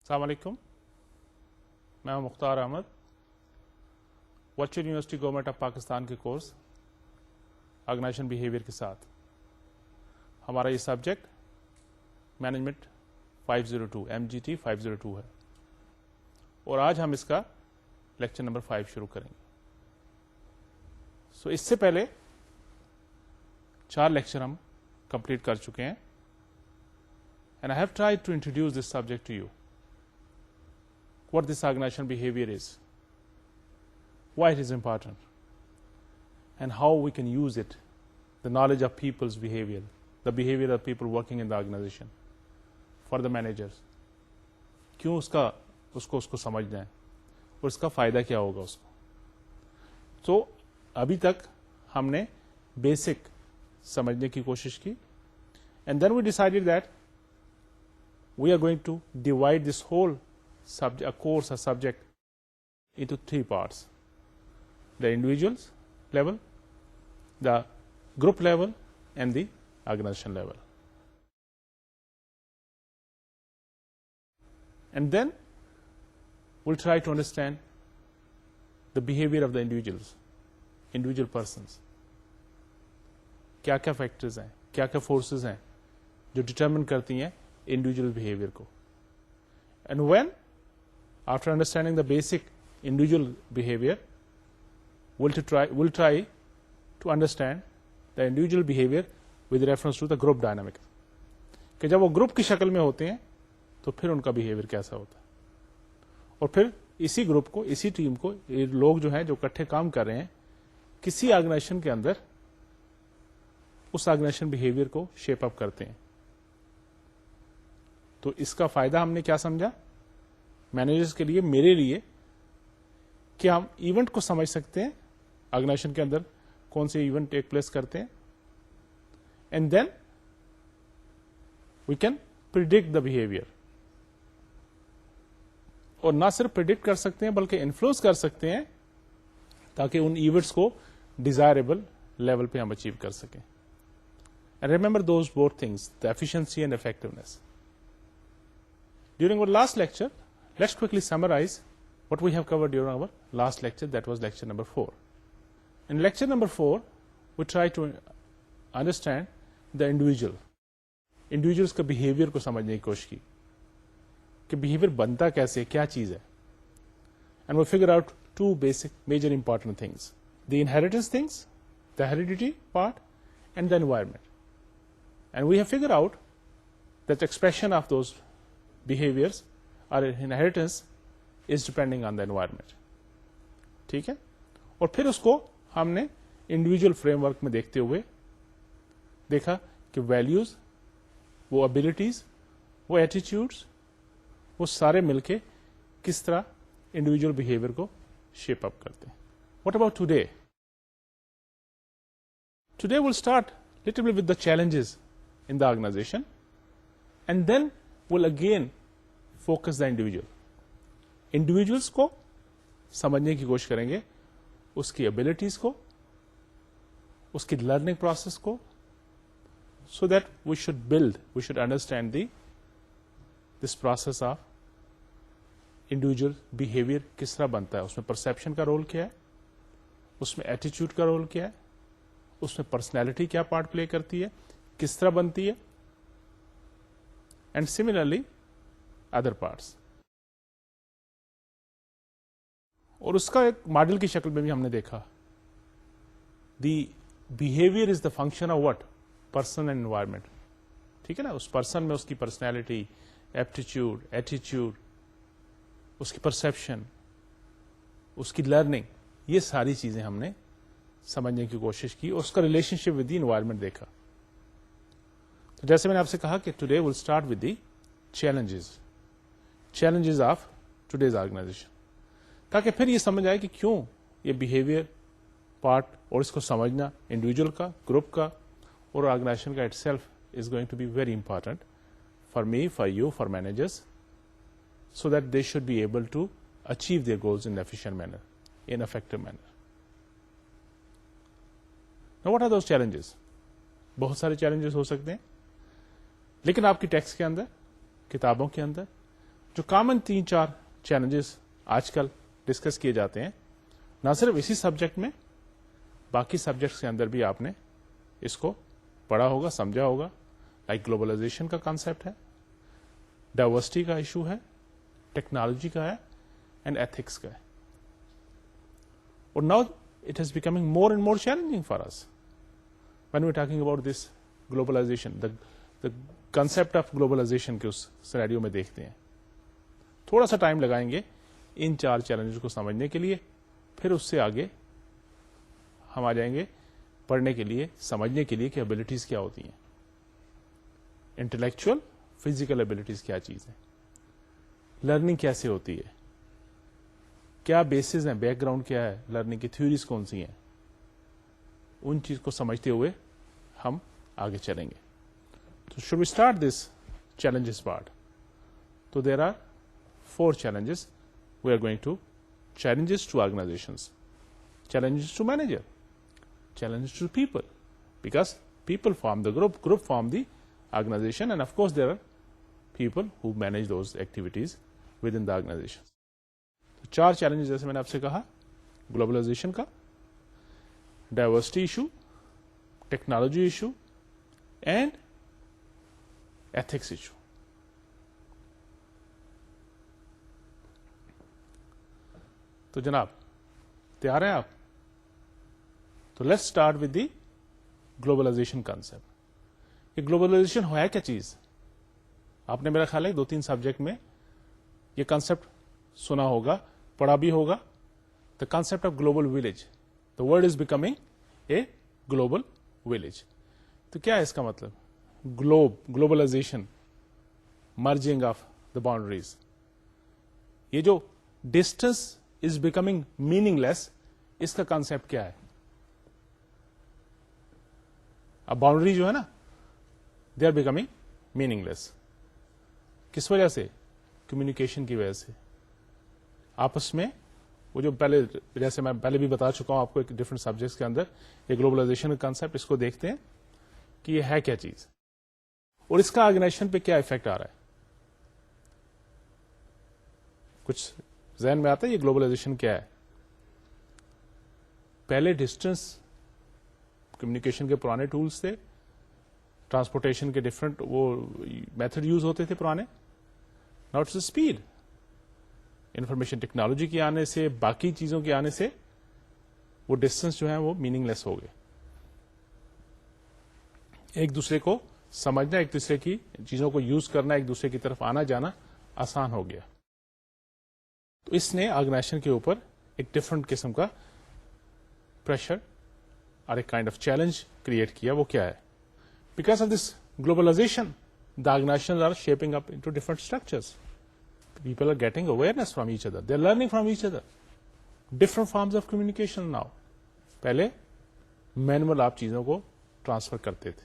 السلام علیکم، میں ہوں Mukhtar Ahmed, virtual university government of Pakistan کے کورس آرگنائزیشن بیہیویئر کے ساتھ ہمارا یہ سبجیکٹ مینجمنٹ 502 MGT 502 ہے، اور آج ہم اس کا لیکچر نمبر 5 شروع کریں گے۔ اس سے پہلے 4 لیکچر ہم کمپلیٹ کر چکے ہیں، and I have tried to introduce this subject to you, what this organizational behavior is, why it is important, and how we can use it, the knowledge of people's behavior, the behavior of people working in the organization, for the managers. کیوں اس کو سمجھنا ہے اور اس کا فائدہ کیا ہوگا اس کو۔ تو ابھی تک ہم نے بیسک سمجھنے کی کوشش کی، and then we decided that we are going to divide this whole a course or subject into 3 parts: the individuals level, the group level, and the organization level. And then we'll try to understand the behavior of the individual persons. کیا کیا factors ہیں، کیا کیا forces ہیں جو determine کرتی ہیں individual behaviour کو، and when after understanding the basic individual behavior, we'll try to understand the individual behavior with reference to the group dynamic. کہ جب وہ گروپ کی شکل میں ہوتے ہیں تو پھر ان کا بیہیویئر کیسا ہوتا ہے، اور پھر اسی گروپ کو، اسی ٹیم کو، لوگ جو ہیں جو اکٹھے کام کر رہے ہیں کسی آرگنائزیشن کے اندر، اس آرگنائزیشن بیہیویئر کو شیپ اپ کرتے ہیں۔ تو اس کا فائدہ ہم نے کیا سمجھا مینیجرز کے لیے، میرے لیے، کہ ہم ایونٹ کو سمجھ سکتے ہیں آرگنائزیشن کے اندر کون سے ایونٹ ٹیک پلیس کرتے ہیں، and then we can predict the behaviour, اور نہ صرف پریڈکٹ کر سکتے ہیں بلکہ انفلوئنس کر سکتے ہیں تاکہ ان ایونٹس کو ڈیزائربل لیول پہ ہم اچیو کر سکیں۔ And remember those both things, the efficiency and effectiveness. During our last lecture, let's quickly summarize what we have covered during our last lecture, that was lecture number 4. In lecture number 4, we try to understand the individuals کا behavior کو سمجھنے کی کوشش کی کہ behavior بنتا کیسے، کیا چیز ہے، and we figure out 2 basic major important things: the inheritance things, the heredity part, and the environment. And we have figured out that expression of those behaviors or inheritance is depending on the environment. ٹھیک ہے، اور پھر اس کو ہم نے individual frame work میں دیکھتے ہوئے دیکھا کہ ویلیوز، وہ ابیلٹیز، وہ ایٹیٹیوڈس، وہ سارے مل کے کس طرح انڈیویجل بہیویئر کو شیپ اپ کرتے ہیں۔ What about today? Today will start little with the challenges in the organisation, and then will again focus the individuals کو سمجھنے کی کوشش کریں گے، اس کی ابیلٹیز کو، اس کی لرننگ پروسیس کو، so that we should understand this process of individual behavior کس طرح بنتا ہے، اس میں پرسپشن کا رول کیا ہے، اس میں ایٹیٹیوڈ کا رول کیا ہے، اس میں پرسنالٹی کیا پارٹ پلے کرتی ہے، کس طرح بنتی ہے، and similarly other parts. اور اس کا ایک ماڈل کی شکل میں بھی ہم نے دیکھا، the behavior is the function of what? Person and environment. ٹھیک ہے نا، اس پرسن میں اس کی پرسنالٹی، ایپٹیچیوڈ، ایٹیچیوڈ، اس کی پرسپشن، اس کی لرننگ، یہ ساری چیزیں ہم نے سمجھنے کی کوشش کی، اور اس کا relationship with the environment دیکھا۔ تو جیسے میں نے آپ سے کہا کہ today will start with the challenges of today's organisation, تاکہ پھر یہ سمجھ آئے کہ کیوں یہ بہیویئر پارٹ اور اس کو سمجھنا انڈیویجل کا، گروپ کا اور آرگنائزیشن کا itself is going to be very important for me, for you, for managers, so that they should be able to achieve their goals in efficient manner, in effective manner. Now what are those challenges? بہت سارے challenges ہو سکتے ہیں، لیکن آپ کی text کے اندر، کتابوں کے اندر جو کامن 3-4 چیلنجز آج کل ڈسکس کیے جاتے ہیں، نہ صرف اسی سبجیکٹ میں، باقی سبجیکٹس کے اندر بھی آپ نے اس کو پڑھا ہوگا، سمجھا ہوگا. لائک گلوبلائزیشن کا کانسیپٹ ہے، ڈائیورسٹی کا ایشو ہے، ٹیکنالوجی کا ہے، اینڈ ایتھکس کا ہے. اور now it is becoming more and more challenging for us when we talking about this globalisation. The concept of globalisation کے اس سینیریو میں دیکھتے ہیں. تھوڑا سا ٹائم لگائیں گے ان 4 چیلنجز کو سمجھنے کے لیے، پھر اس سے آگے ہم آ جائیں گے پڑھنے کے لیے، سمجھنے کے لیے کہ ابیلٹیز کیا ہوتی ہیں. انٹلیکچوئل فزیکل ابیلٹیز کیا چیز ہے، لرننگ کیسے ہوتی ہے، کیا بیسز ہیں، بیک گراؤنڈ کیا ہے، لرننگ کی تھیوریز کون سی ہیں، ان چیز کو سمجھتے ہوئے ہم آگے چلیں گے. تو should we start this challenges part. So there are 4 challenges we are going to. Challenges to organizations, challenges to manager, challenges to people, because people form the group form the organization, and of course there are people who manage those activities within the organization. So 4 challenges جیسے میں نے آپ سے کہا، globalisation کا، diversity issue, technology issue and ethics issue. تو جناب تیار ہیں آپ؟ تو let's start with the globalisation concept. یہ گلوبلائزیشن ہے کیا چیز؟ آپ نے میرا خیال ہے 2-3 سبجیکٹ میں یہ کانسیپٹ سنا ہوگا، پڑھا بھی ہوگا. The concept of global village. The world is becoming a global village. تو کیا ہے اس کا مطلب؟ Globalisation, merging of the boundaries. یہ جو distance is becoming meaningless, اس کا کانسیپٹ کیا ہے؟ اب باؤنڈری جو ہے نا، they are becoming meaningless. کس وجہ سے؟ کمیونیکیشن کی وجہ سے. آپس میں وہ جو پہلے، جیسے میں پہلے بھی بتا چکا ہوں آپ کو ایک ڈفرنٹ سبجیکٹس کے اندر، یہ گلوبلائزیشن کا کانسیپٹ، اس کو دیکھتے ہیں کہ یہ ہے کیا چیز اور اس کا آرگنائزیشن پہ کیا افیکٹ آ رہا ہے. کچھ ذہن میں آتا ہے یہ گلوبلائزیشن کیا ہے؟ پہلے ڈسٹینس کمیونیکیشن کے پرانے ٹولس تھے، ٹرانسپورٹیشن کے ڈفرنٹ وہ میتھڈ یوز ہوتے تھے پرانے. Now it's speed. Information technology کے آنے سے، باقی چیزوں کے آنے سے وہ ڈسٹینس جو ہے وہ میننگ لیس ہو گئے. ایک دوسرے کو سمجھنا، ایک دوسرے کی چیزوں کو یوز کرنا، ایک دوسرے کی طرف آنا جانا آسان ہو گیا. تو اس نے آرگنائزیشن کے اوپر ایک ڈفرنٹ قسم کا پریشر اور ایک کائنڈ آف چیلنج کریٹ کیا. وہ کیا ہے؟ Because of this globalisation the organizations are shaping up into different structures. People are getting awareness from each other. They are learning from each other. Different forms of communication now. پہلے manual آپ چیزوں کو transfer کرتے تھے.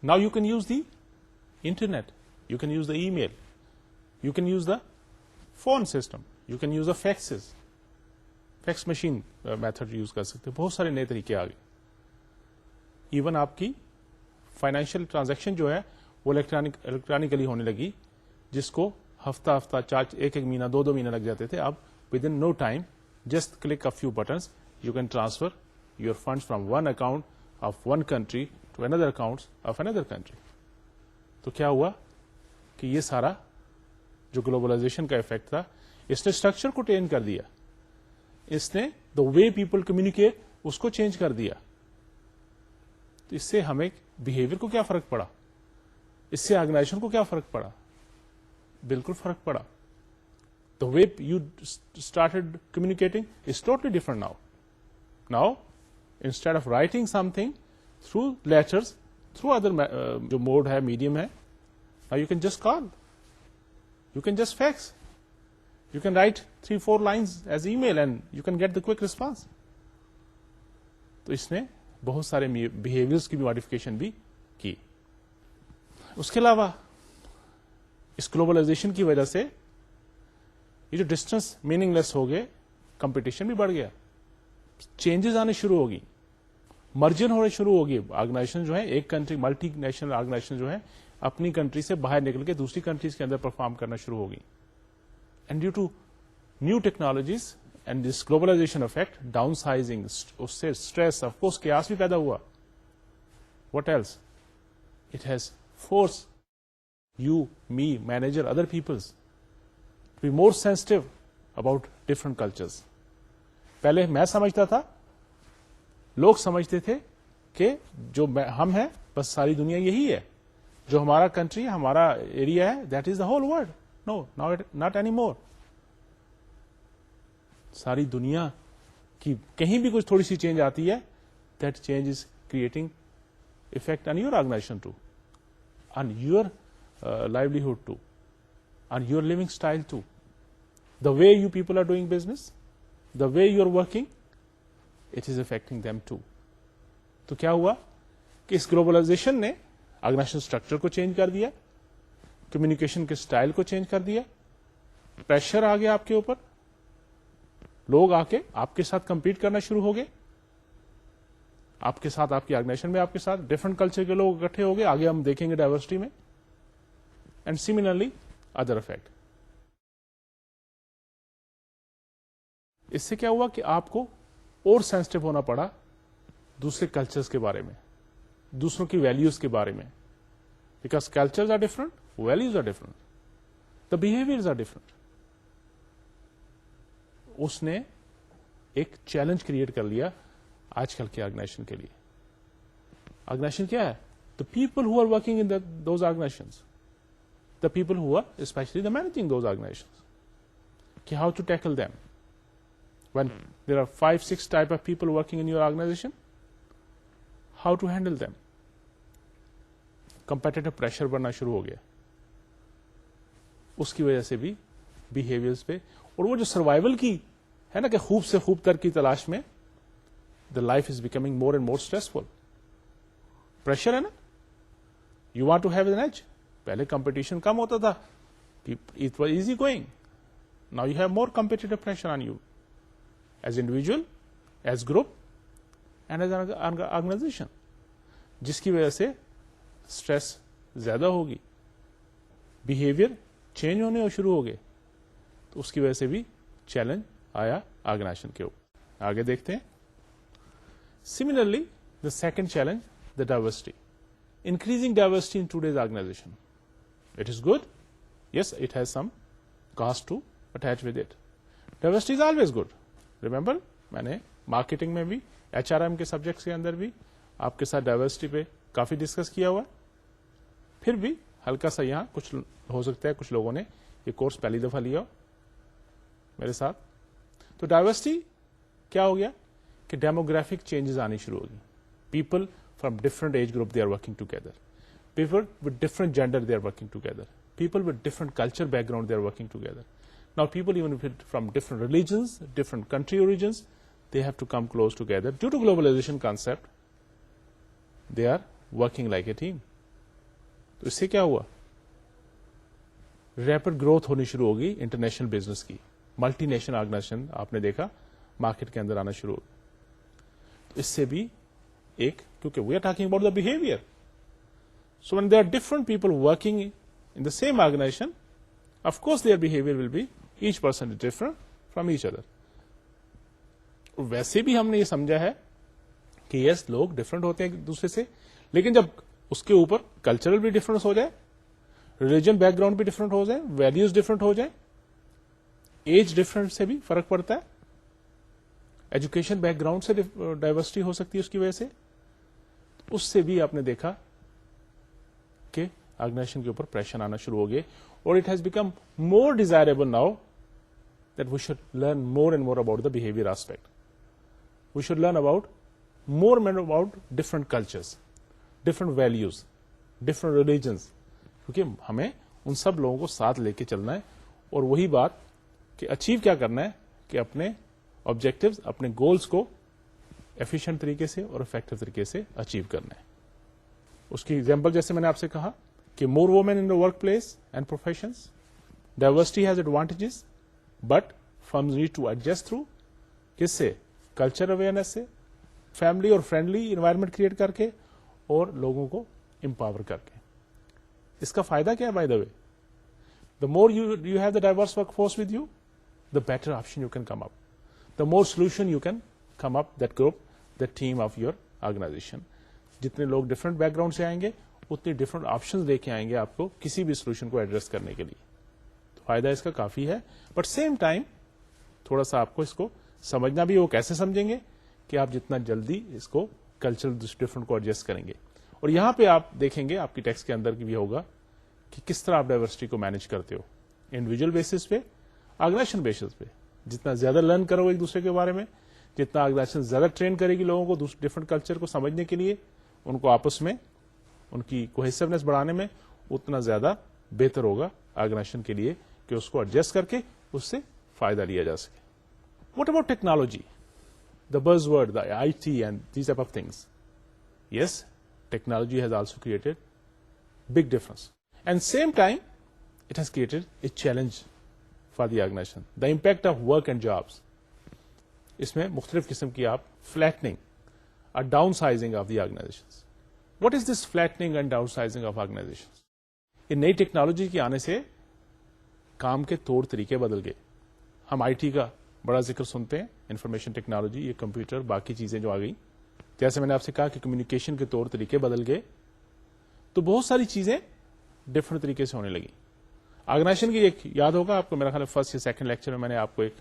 Now you can use the internet. You can use the email. You can use the phone system. You can use the faxes. Fax machine method use کر سکتے. بہت سارے نئے طریقے آ گئے. ایون آپ کی فائنینشیل ٹرانزیکشن جو ہے وہ الیکٹرانکلی ہونے لگی، جس کو ہفتہ 1 مہینہ 2 مہینہ لگ جاتے تھے. اب within no time, just click a few buttons, you can transfer your funds from one account of one country to another account of another country. تو کیا ہوا کہ یہ سارا جو گلوبلائزیشن کا افیکٹ تھا، اس نے اسٹرکچر کو چینج کر دیا. اس نے دا وے پیپل کمیونیکیٹ اس کو چینج کر دیا. تو اس سے ہمیں بہیویئر کو کیا فرق پڑا؟ اس سے آرگنائزیشن کو کیا فرق پڑا؟ بالکل فرق پڑا. The way you started communicating is totally different now. Now instead of writing something through letters, through other جو موڈ ہے، میڈیم ہے، now you can just call, you can just fax, you can write 3-4 lines as email and you can get the quick response. تو اس نے بہت سارے behaviours کی بھی modification بھی کی. اس کے علاوہ اس گلوبلائزیشن کی وجہ سے یہ جو ڈسٹینس میننگ لیس ہو گئے، کمپٹیشن بھی بڑھ گیا، چینجز آنے شروع ہو گئی، مرجن ہونے شروع ہو گئی. آرگنائزیشن جو ہے، ایک کنٹری ملٹی نیشنل آرگنائزیشن جو ہے، اپنی کنٹری سے باہر نکل کے دوسری کنٹریز کے اندر پرفارم کرنا شروع ہوگی. And due to new technologies and this globalisation effect, down sizing, اس سے اسٹریس, آف کورس کیاس بھی پیدا ہوا. What else, it has forced you, me, manager, other peoples to be more sensitive about different cultures. پہلے میں سمجھتا تھا, لوگ سمجھتے تھے کہ جو ہم ہیں بس ساری دنیا یہی ہے, جو ہمارا کنٹری, ہمارا ایریا ہے, that is the whole world. No, not any more. ساری دنیا کی کہیں بھی کچھ تھوڑی سی چینج آتی ہے, that change is creating effect on your organisation too, on your livelihood too, on your living style too, the way you people are doing business, the way you are working, it is affecting them too. تو کیا ہوا کہ اس globalisation نے organization structure کو change کر دیا, communication کے style کو چینج کر دیا, پریشر آ گیا آپ کے اوپر, لوگ آ کے آپ کے ساتھ کمپیٹ کرنا شروع ہو گئے, آپ کے ساتھ, آپ کی آرگنائزیشن میں آپ کے ساتھ ڈفرنٹ کلچر کے لوگ اکٹھے ہو گئے. آگے ہم دیکھیں گے ڈائیورسٹی میں. And similarly, other effect. اس سے کیا ہوا کہ آپ کو اور سینسٹو ہونا پڑا دوسرے کلچرز کے بارے میں, دوسروں کی ویلیوز کے بارے میں, because cultures are different, values are different, the behaviours are different. اس نے ایک چیلنج کریٹ کر لیا آج کل کے آرگنائزیشن کے لیے. آرگنائزیشن کیا ہے؟ The people who are working in those organisations, the people who are especially the managing those organizations, ki how to tackle them when there are 5-6 type of people working in your organization, how to handle them. competitive pressure بڑھنا شروع ہو گیا, اس کی وجہ سے بھی behaviors پہ, اور وہ جو سروائیول کی ہے نا کہ خوب سے خوب تر کی تلاش میں, the life is becoming more and more stressful. pressure ہے نا, you want to have an edge. پہلے کمپٹیشن کم ہوتا تھا, it was easy going. Now you have more competitive pressure on you as individual, as group and as organisation, جس کی وجہ سے اسٹریس زیادہ ہوگی, بہیویئر چینج ہونے شروع ہو گئے, تو اس کی وجہ سے بھی چیلنج آیا آرگنائزیشن کے اوپر. آگے دیکھتے ہیں. Similarly the second challenge, the diversity. Increasing diversity in today's organization. It is good. Yes, it has some cost to attach with it. Diversity is always good. Remember, میں نے مارکیٹنگ میں بھی, HRM کے سبجیکٹس کے اندر بھی آپ کے ساتھ ڈائیورسٹی پہ کافی ڈسکس کیا ہوا. پھر بھی ہلکا سا یہاں کچھ ہو سکتا ہے کچھ لوگوں نے یہ کورس پہلی دفعہ لیا ہو میرے ساتھ. تو ڈائیورسٹی کیا ہو گیا کہ ڈیموگرافک چینجز آنی شروع ہوگی. People from different age group they are working together, people with different gender they are working together, people with different culture background they are working together. Now people even from different religions, different country origins, they have to come close together. Due to globalization concept, they are working like a team. تو اس سے کیا ہوا, rapid growth ہونی شروع ہوگی international business کی. Multi national organization آپ نے دیکھا مارکیٹ کے اندر آنا شروع ہوگی. تو اس سے بھی ایک, کیونکہ we are talking about the behaviour, so when there are different people working in the same organisation, of course their behaviour will be each person is different from each other. ویسے بھی ہم نے یہ سمجھا ہے کہ یس لوگ ڈفرنٹ ہوتے ہیں ایک دوسرے سے, لیکن جب اس کے اوپر کلچرل بھی ڈفرنس ہو جائے, ریلیجن بیک گراؤنڈ بھی ڈفرنٹ ہو جائے, ویلیوز ڈفرنٹ ہو جائے, ایج ڈفرنٹ سے بھی فرق پڑتا ہے, ایجوکیشن بیک گراؤنڈ سے ڈائیورسٹی ہو سکتی ہے اس کی وجہ سے, اس سے بھی آپ نے دیکھا کہ آرگنائزیشن کے اوپر پریشر آنا شروع ہو گئے. اور it has become more desirable now that we should learn more and more about the behaviour aspect. We should learn more about different cultures, different values, different religions, کیونکہ ہمیں ان سب لوگوں کو ساتھ لے کے چلنا ہے. اور وہی بات کہ اچیو کیا کرنا ہے کہ اپنے آبجیکٹوز, اپنے گولز کو ایفیشینٹ طریقے سے اور افیکٹو طریقے سے اچیو کرنا ہے. اس کی ایگزامپل جیسے میں نے آپ سے کہا کہ more women in the workplace and professions, diversity has advantages, but firms need to adjust through کس سے, کلچر اویئرنیس سے, فیملی اور فرینڈلی انوائرمنٹ کریٹ کر کے, اور لوگوں کو امپاور کر کے. اس کا فائدہ کیا ہے by the way? The more you have the diverse workforce with you, the better option you can come up, the more solution you can come up that group, that team of your organisation. جتنے لوگ different back ground سے آئیں گے اتنی different option لے کے آئیں گے آپ کو کسی بھی سولوشن کو ایڈریس کرنے کے لیے. تو فائدہ اس کا کافی ہے, بٹ سیم ٹائم تھوڑا سا آپ کو اس کو سمجھنا بھی. وہ کیسے سمجھیں گے کہ آپ جتنا جلدی اس کو کلچرل ڈفرنٹ کو ایڈجسٹ کریں گے. اور یہاں پہ آپ دیکھیں گے آپ کی ٹیکسٹ کے اندر بھی ہوگا کہ کس طرح آپ ڈائیورسٹی کو مینج کرتے ہو, انڈیویجل بیسس پہ, آرگنائزیشن بیسس پہ. جتنا زیادہ لرن کرو ایک دوسرے کے بارے میں, جتنا آرگنائزیشن زیادہ ٹرین کرے گی لوگوں کو ڈفرنٹ کلچر کو سمجھنے کے لیے, ان کو آپس میں ان کی کوہیسونیس بڑھانے میں, اتنا زیادہ بہتر ہوگا آرگنائزیشن کے لیے کہ اس کو ایڈجسٹ کر کے اس سے فائدہ لیا جا سکے. واٹ اباؤٹ ٹیکنالوجی, دا بز word, the IT and these type of things. Yes, technology has also created big difference, and same time it has created a challenge for the organization. The impact of work and jobs, اس میں مختلف قسم کی آپ flattening or downsizing of the organizations. What is this flattening and downsizing of organizations? یہ نئی technology کے آنے سے کام کے طور طریقے بدل گئے. ہم IT کا بڑا ذکر سنتے ہیں, انفارمیشن ٹیکنالوجی, یہ کمپیوٹر, باقی چیزیں جو آ گئی. جیسے میں نے آپ سے کہا کہ کمیونیکیشن کے طور طریقے بدل گئے, تو بہت ساری چیزیں ڈفرنٹ طریقے سے ہونے لگی. آرگنائزیشن کی ایک یاد ہوگا آپ کو, میرا خیال ہے فرسٹ یا سیکنڈ لیکچر میں میں نے آپ کو ایک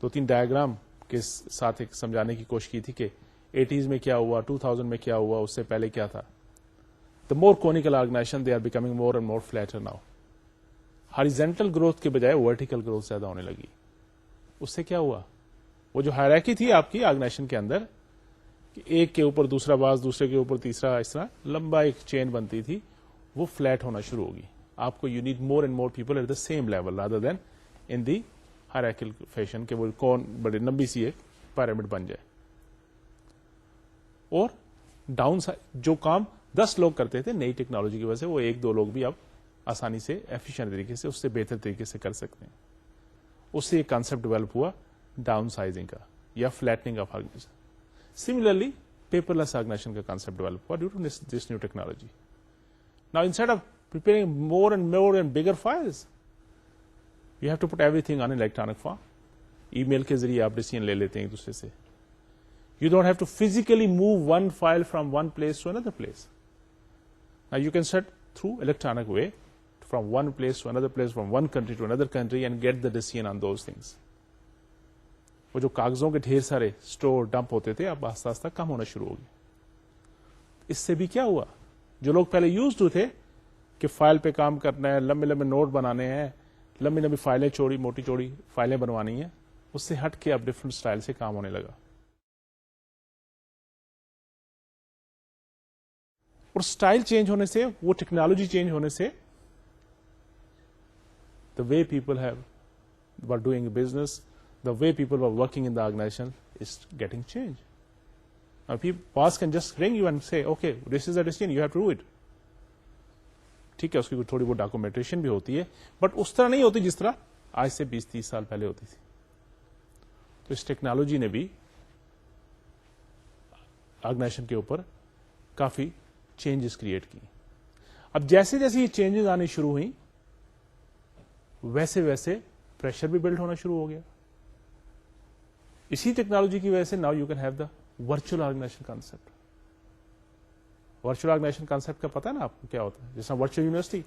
2-3 ڈائیگرام کے ساتھ ایک سمجھانے کی کوشش کی تھی کہ 80s میں کیا ہوا, 2000 میں کیا ہوا, اس سے پہلے کیا تھا. The more conical organisation they are becoming more and more flatter now. Horizontal growth کے بجائے ورٹیکل گروتھ زیادہ ہونے لگی. اس سے کیا ہوا, وہ جو ہائرارکی تھی آپ کی آرگنائزیشن کے اندر, ایک کے اوپر دوسرا باز, دوسرے کے اوپر تیسرا, اس طرح لمبا ایک چین بنتی تھی, وہ فلیٹ ہونا شروع ہوگی. آپ کو you need more and more people at the same level rather than in the hierarchical fashion, کہ وہ کون بڑی لمبی سی ایک پیرامڈ بن جائے. اور ڈاؤن جو کام 10 لوگ کرتے تھے نئی ٹیکنالوجی کی وجہ سے, وہ 1-2 لوگ بھی اب آسانی سے ایفیشینٹ طریقے سے اس سے بہتر طریقے سے کر سکتے ہیں. اس سے ایک کانسیپٹ ڈیولپ ہوا ڈاؤن سائزنگ کا یا flattening of organisation. Similarly, paperless organization ka concept developed due to this new technology. Now, instead of preparing more and bigger files, you have to put everything on electronic form. Email ke zariye aap decision le lete hain ek dusre se. You don't have to physically move one file from one place to another place. Now, you can set through electronic way from one place to another place, from one country to another country, and get the decision on those things. وہ جو کاغذوں کے ڈھیر سارے store dump ہوتے تھے اب آہستہ آہستہ کم ہونا شروع ہو گئے. اس سے بھی کیا ہوا, جو لوگ پہلے یوز ٹو تھے کہ فائل پہ کام کرنا ہے, لمبے لمبے نوٹ بنانے ہیں, لمبی لمبی فائلیں, چوڑی موٹی چوڑی فائلیں بنوانی ہیں, اس سے ہٹ کے اب ڈفرنٹ اسٹائل سے کام ہونے لگا. اور اسٹائل چینج ہونے سے, وہ ٹیکنالوجی چینج ہونے سے, the way people have are doing business, the way people were working in the organization is getting changed. Now, boss can just ring you and say, okay, this is a decision, you have to do it. ٹھیک ہے, اس کی تھوڑی بہت documentation بھی ہوتی ہے, but اس طرح نہیں ہوتی جس طرح آج سے 20-30 سال پہلے ہوتی تھی. تو اس ٹیکنالوجی نے بھی آرگنائزیشن کے اوپر کافی چینجز کریٹ کی. اب جیسے جیسے یہ چینجز آنی شروع ہوئی, ویسے ویسے پریشر بھی بلڈ ہونا شروع ہو گیا. اسی ٹیکنالوجی کی وجہ سے now you can have the virtual organisation concept. Virtual organisation concept کا پتا ہے نا آپ کو کیا ہوتا ہے, جیسا virtual university.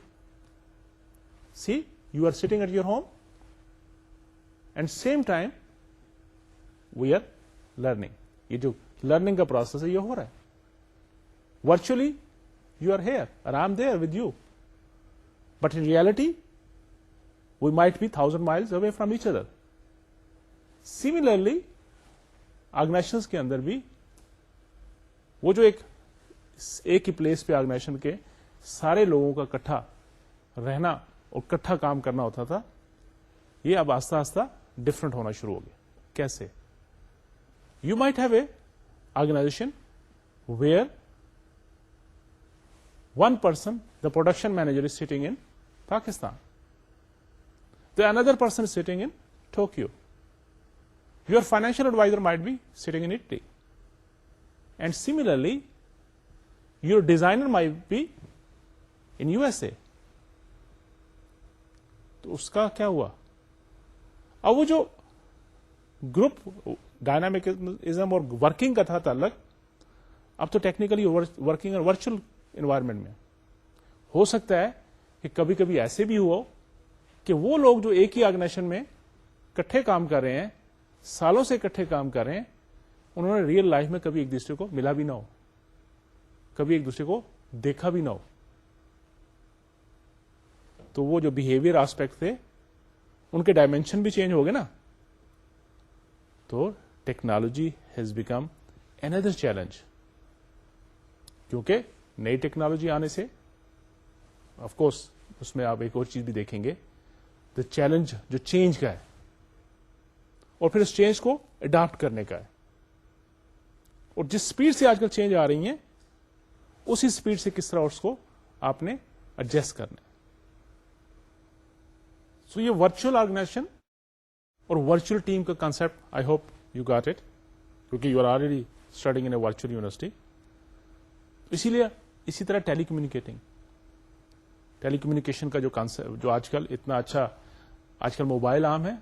See you are sitting at your home and same time we are learning. یہ جو لرننگ کا پروسیس ہے یہ ہو رہا ہے ورچوئلی. یو آر ہیئر اور I am there with you, but in reality we might be 1000 miles away from each other. Similarly organisation کے اندر بھی وہ جو ایک ہی پلیس پہ آرگنائزیشن کے سارے لوگوں کا اکٹھا رہنا اور اکٹھا کام کرنا ہوتا تھا, یہ اب آہستہ آہستہ ڈفرنٹ ہونا شروع ہو گیا. کیسے؟ You might have a organisation where one person, the production manager is sitting in Pakistan, the another person is sitting in Tokyo. Your financial advisor might be sitting in Italy. And similarly, your designer might be in USA. تو اس کا کیا ہوا؟ اب وہ جو group dynamism اور working کا تھا تعلق، اب تو ٹیکنیکلی ورکنگ اور ورچوئل انوائرمنٹ میں ہو سکتا ہے کہ کبھی کبھی ایسے بھی ہوا کہ وہ لوگ جو ایک ہی آرگنائزیشن میں اکٹھے کام کر رہے ہیں، سالوں سے اکٹھے کام کر رہے ہیں، انہوں نے ریئل لائف میں کبھی ایک دوسرے کو ملا بھی نہ ہو، کبھی ایک دوسرے کو دیکھا بھی نہ ہو. تو وہ جو بہیویئر آسپیکٹ تھے ان کے ڈائمینشن بھی چینج ہو گئے نا. تو technology has become another challenge, کیونکہ نئی ٹیکنالوجی آنے سے آف کورس اس میں آپ ایک اور چیز بھی دیکھیں گے، دا چیلنج جو چینج کا ہے اور پھر اس چینج کو اڈاپٹ کرنے کا ہے. اور جس سپیڈ سے آج کل چینج آ رہی ہیں اسی سپیڈ سے کس طرح اس کو آپ نے ایڈجسٹ کرنا ہے. سو یہ ورچوئل آرگنائزیشن اور ورچوئل ٹیم کا concept, I hope you got it, کیونکہ you are already studying in a virtual university. اسی لیے اسی طرح ٹیلی کمیونیکیشن کا جو کانسپٹ جو آج کل اتنا اچھا، آج کل موبائل عام ہے،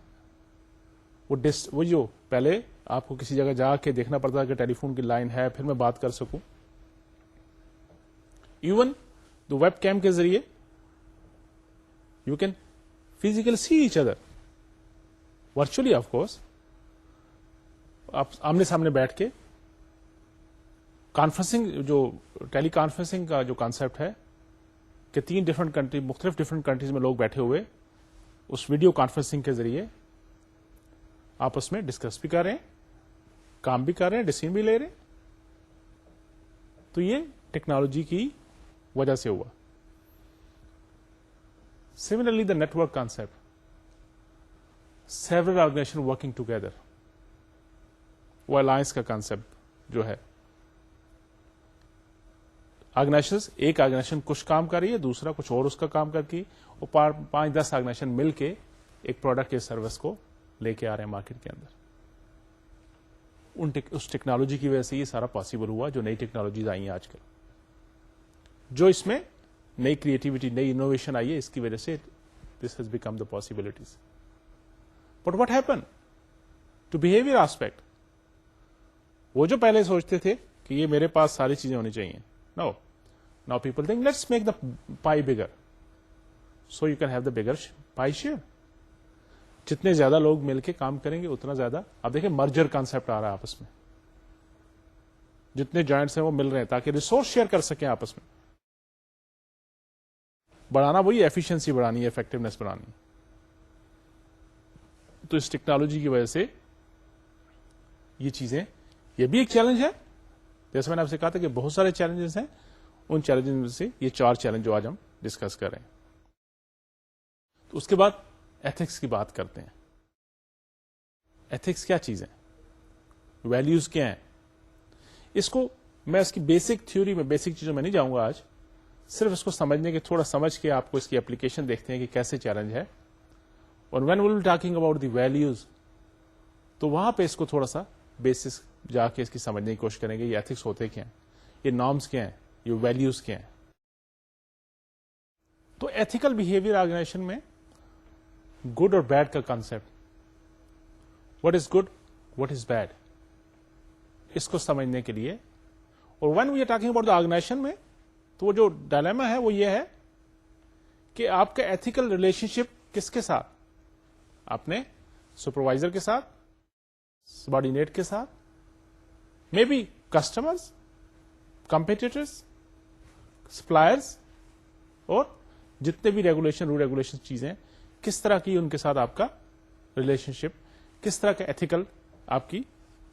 وہ جو پہلے آپ کو کسی جگہ جا کے دیکھنا پڑتا ہے کہ ٹیلی فون کی لائن ہے پھر میں بات کر سکوں، ایون دو ویب کیم کے ذریعے you can physical see each other virtually. Of course آپ آمنے سامنے بیٹھ کے کانفرنسنگ، جو ٹیلی کانفرنسنگ کا جو کانسپٹ ہے کہ 3 ڈفرنٹ کنٹری، مختلف ڈفرنٹ کنٹریز میں لوگ بیٹھے ہوئے اس ویڈیو کانفرنسنگ کے ذریعے آپس میں ڈسکس بھی کر رہے ہیں، کام بھی کر رہے ہیں، ڈیسیژن بھی لے رہے ہیں. تو یہ ٹیکنالوجی کی وجہ سے ہوا. Similarly the network concept, several organisation working together, وہ الائنس کا کانسپٹ جو ہے، آرگنائزیشن ایک آرگنائزیشن کچھ کام کر رہی ہے، دوسرا کچھ اور اس کا کام کر کے، اور 5-10 آرگنائزیشن مل کے ایک پروڈکٹ یا سروس کو لے کے آ رہے ہیں مارکیٹ کے اندر. اس ٹیکنالوجی کی وجہ سے یہ سارا پاسبل ہوا، جو نئی ٹیکنالوجیز آئی ہیں آج کل، جو اس میں نئی کریٹیوٹی، نئی انوویشن آئی ہے، اس کی وجہ سے this has become the possibilities. But what happen to behaviour aspect? وہ جو پہلے سوچتے تھے کہ یہ میرے پاس ساری چیزیں ہونی چاہیے، now people think let's make the pi bigger so you can have the bigger pi share. جتنے زیادہ لوگ مل کے کام کریں گے اتنا زیادہ. اب دیکھیں مرجر کانسپٹ آ رہا ہے آپس میں، جتنے جوائنٹس ہیں وہ مل رہے ہیں تاکہ ریسورس شیئر کر سکیں آپس میں. بڑھانا وہی ایفیشنسی بڑھانی ہے، افیکٹونیس بڑھانی. تو اس ٹیکنالوجی کی وجہ سے یہ چیزیں، یہ بھی ایک چیلنج ہے. جیسے میں نے آپ سے کہا تھا کہ بہت سارے چیلنجز ہیں، ان چیلنجز میں سے یہ 4 چیلنج جو آج ہم ڈسکس کر رہے ہیں. تو اس کے بعد ایتھکس کی بات کرتے ہیں. ایتھکس کیا چیز ہے؟ ویلیوز کیا ہیں؟ اس کو میں اس کی بیسک تھیوری میں، بیسک چیزوں میں نہیں جاؤں گا آج، صرف اس کو سمجھنے کے، تھوڑا سمجھ کے آپ کو اس کی اپلیکیشن دیکھتے ہیں کہ کیسے چیلنج ہے. اور when we'll talking about the values, تو وہاں پہ اس کو تھوڑا سا بیسس جا کے اس کی سمجھنے کی کوشش کریں گے. یہ ایتھکس ہوتے کیا ہیں، یہ نارمس کیا ہیں، یہ ویلیوز کیا ہیں. تو ایتھیکل بہیویئر آرگنائزیشن میں گڈ اور بیڈ کا concept, what is good, what is bad, اس کو سمجھنے کے لیے. اور when we are talking about the organisation میں، تو وہ جو ڈائلیما ہے وہ یہ ہے کہ آپ کا ایتھیکل ریلیشن شپ کس کے ساتھ؟ اپنے سپروائزر کے ساتھ، سبارڈینیٹ کے ساتھ، may be customers, competitors, suppliers, اور جتنے بھی ریگولیشن، رول ریگولیشن چیزیں، کس طرح کی ان کے ساتھ آپ کا ریلیشن شپ، کس طرح کا ایتھیکل آپ کی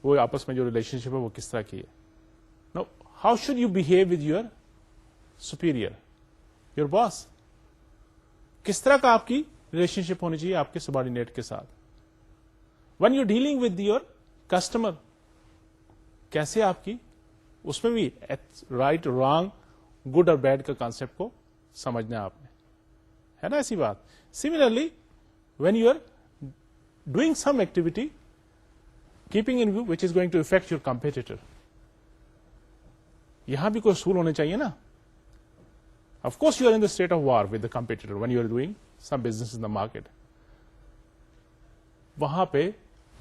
وہ آپس میں جو ریلیشن شپ ہے وہ کس طرح کی ہے. No how should you behave with your superior, your boss? کس طرح کا آپ کی ریلیشن شپ ہونی چاہیے آپ کے سبارڈینیٹ کے ساتھ؟ When you dealing with your customer, کیسے آپ کی، اس میں بھی رائٹ، رانگ، گڈ اور بیڈ کا کانسپٹ کو سمجھنا آپ نے، ہے نا ایسی بات. Similarly when you are doing some activity keeping in view which is going to affect your competitor, یہاں بھی کوئی اصول ہونے چاہیے نا. Of course, you are in the state of war with the competitor when you are doing some business in the market. وہاں پہ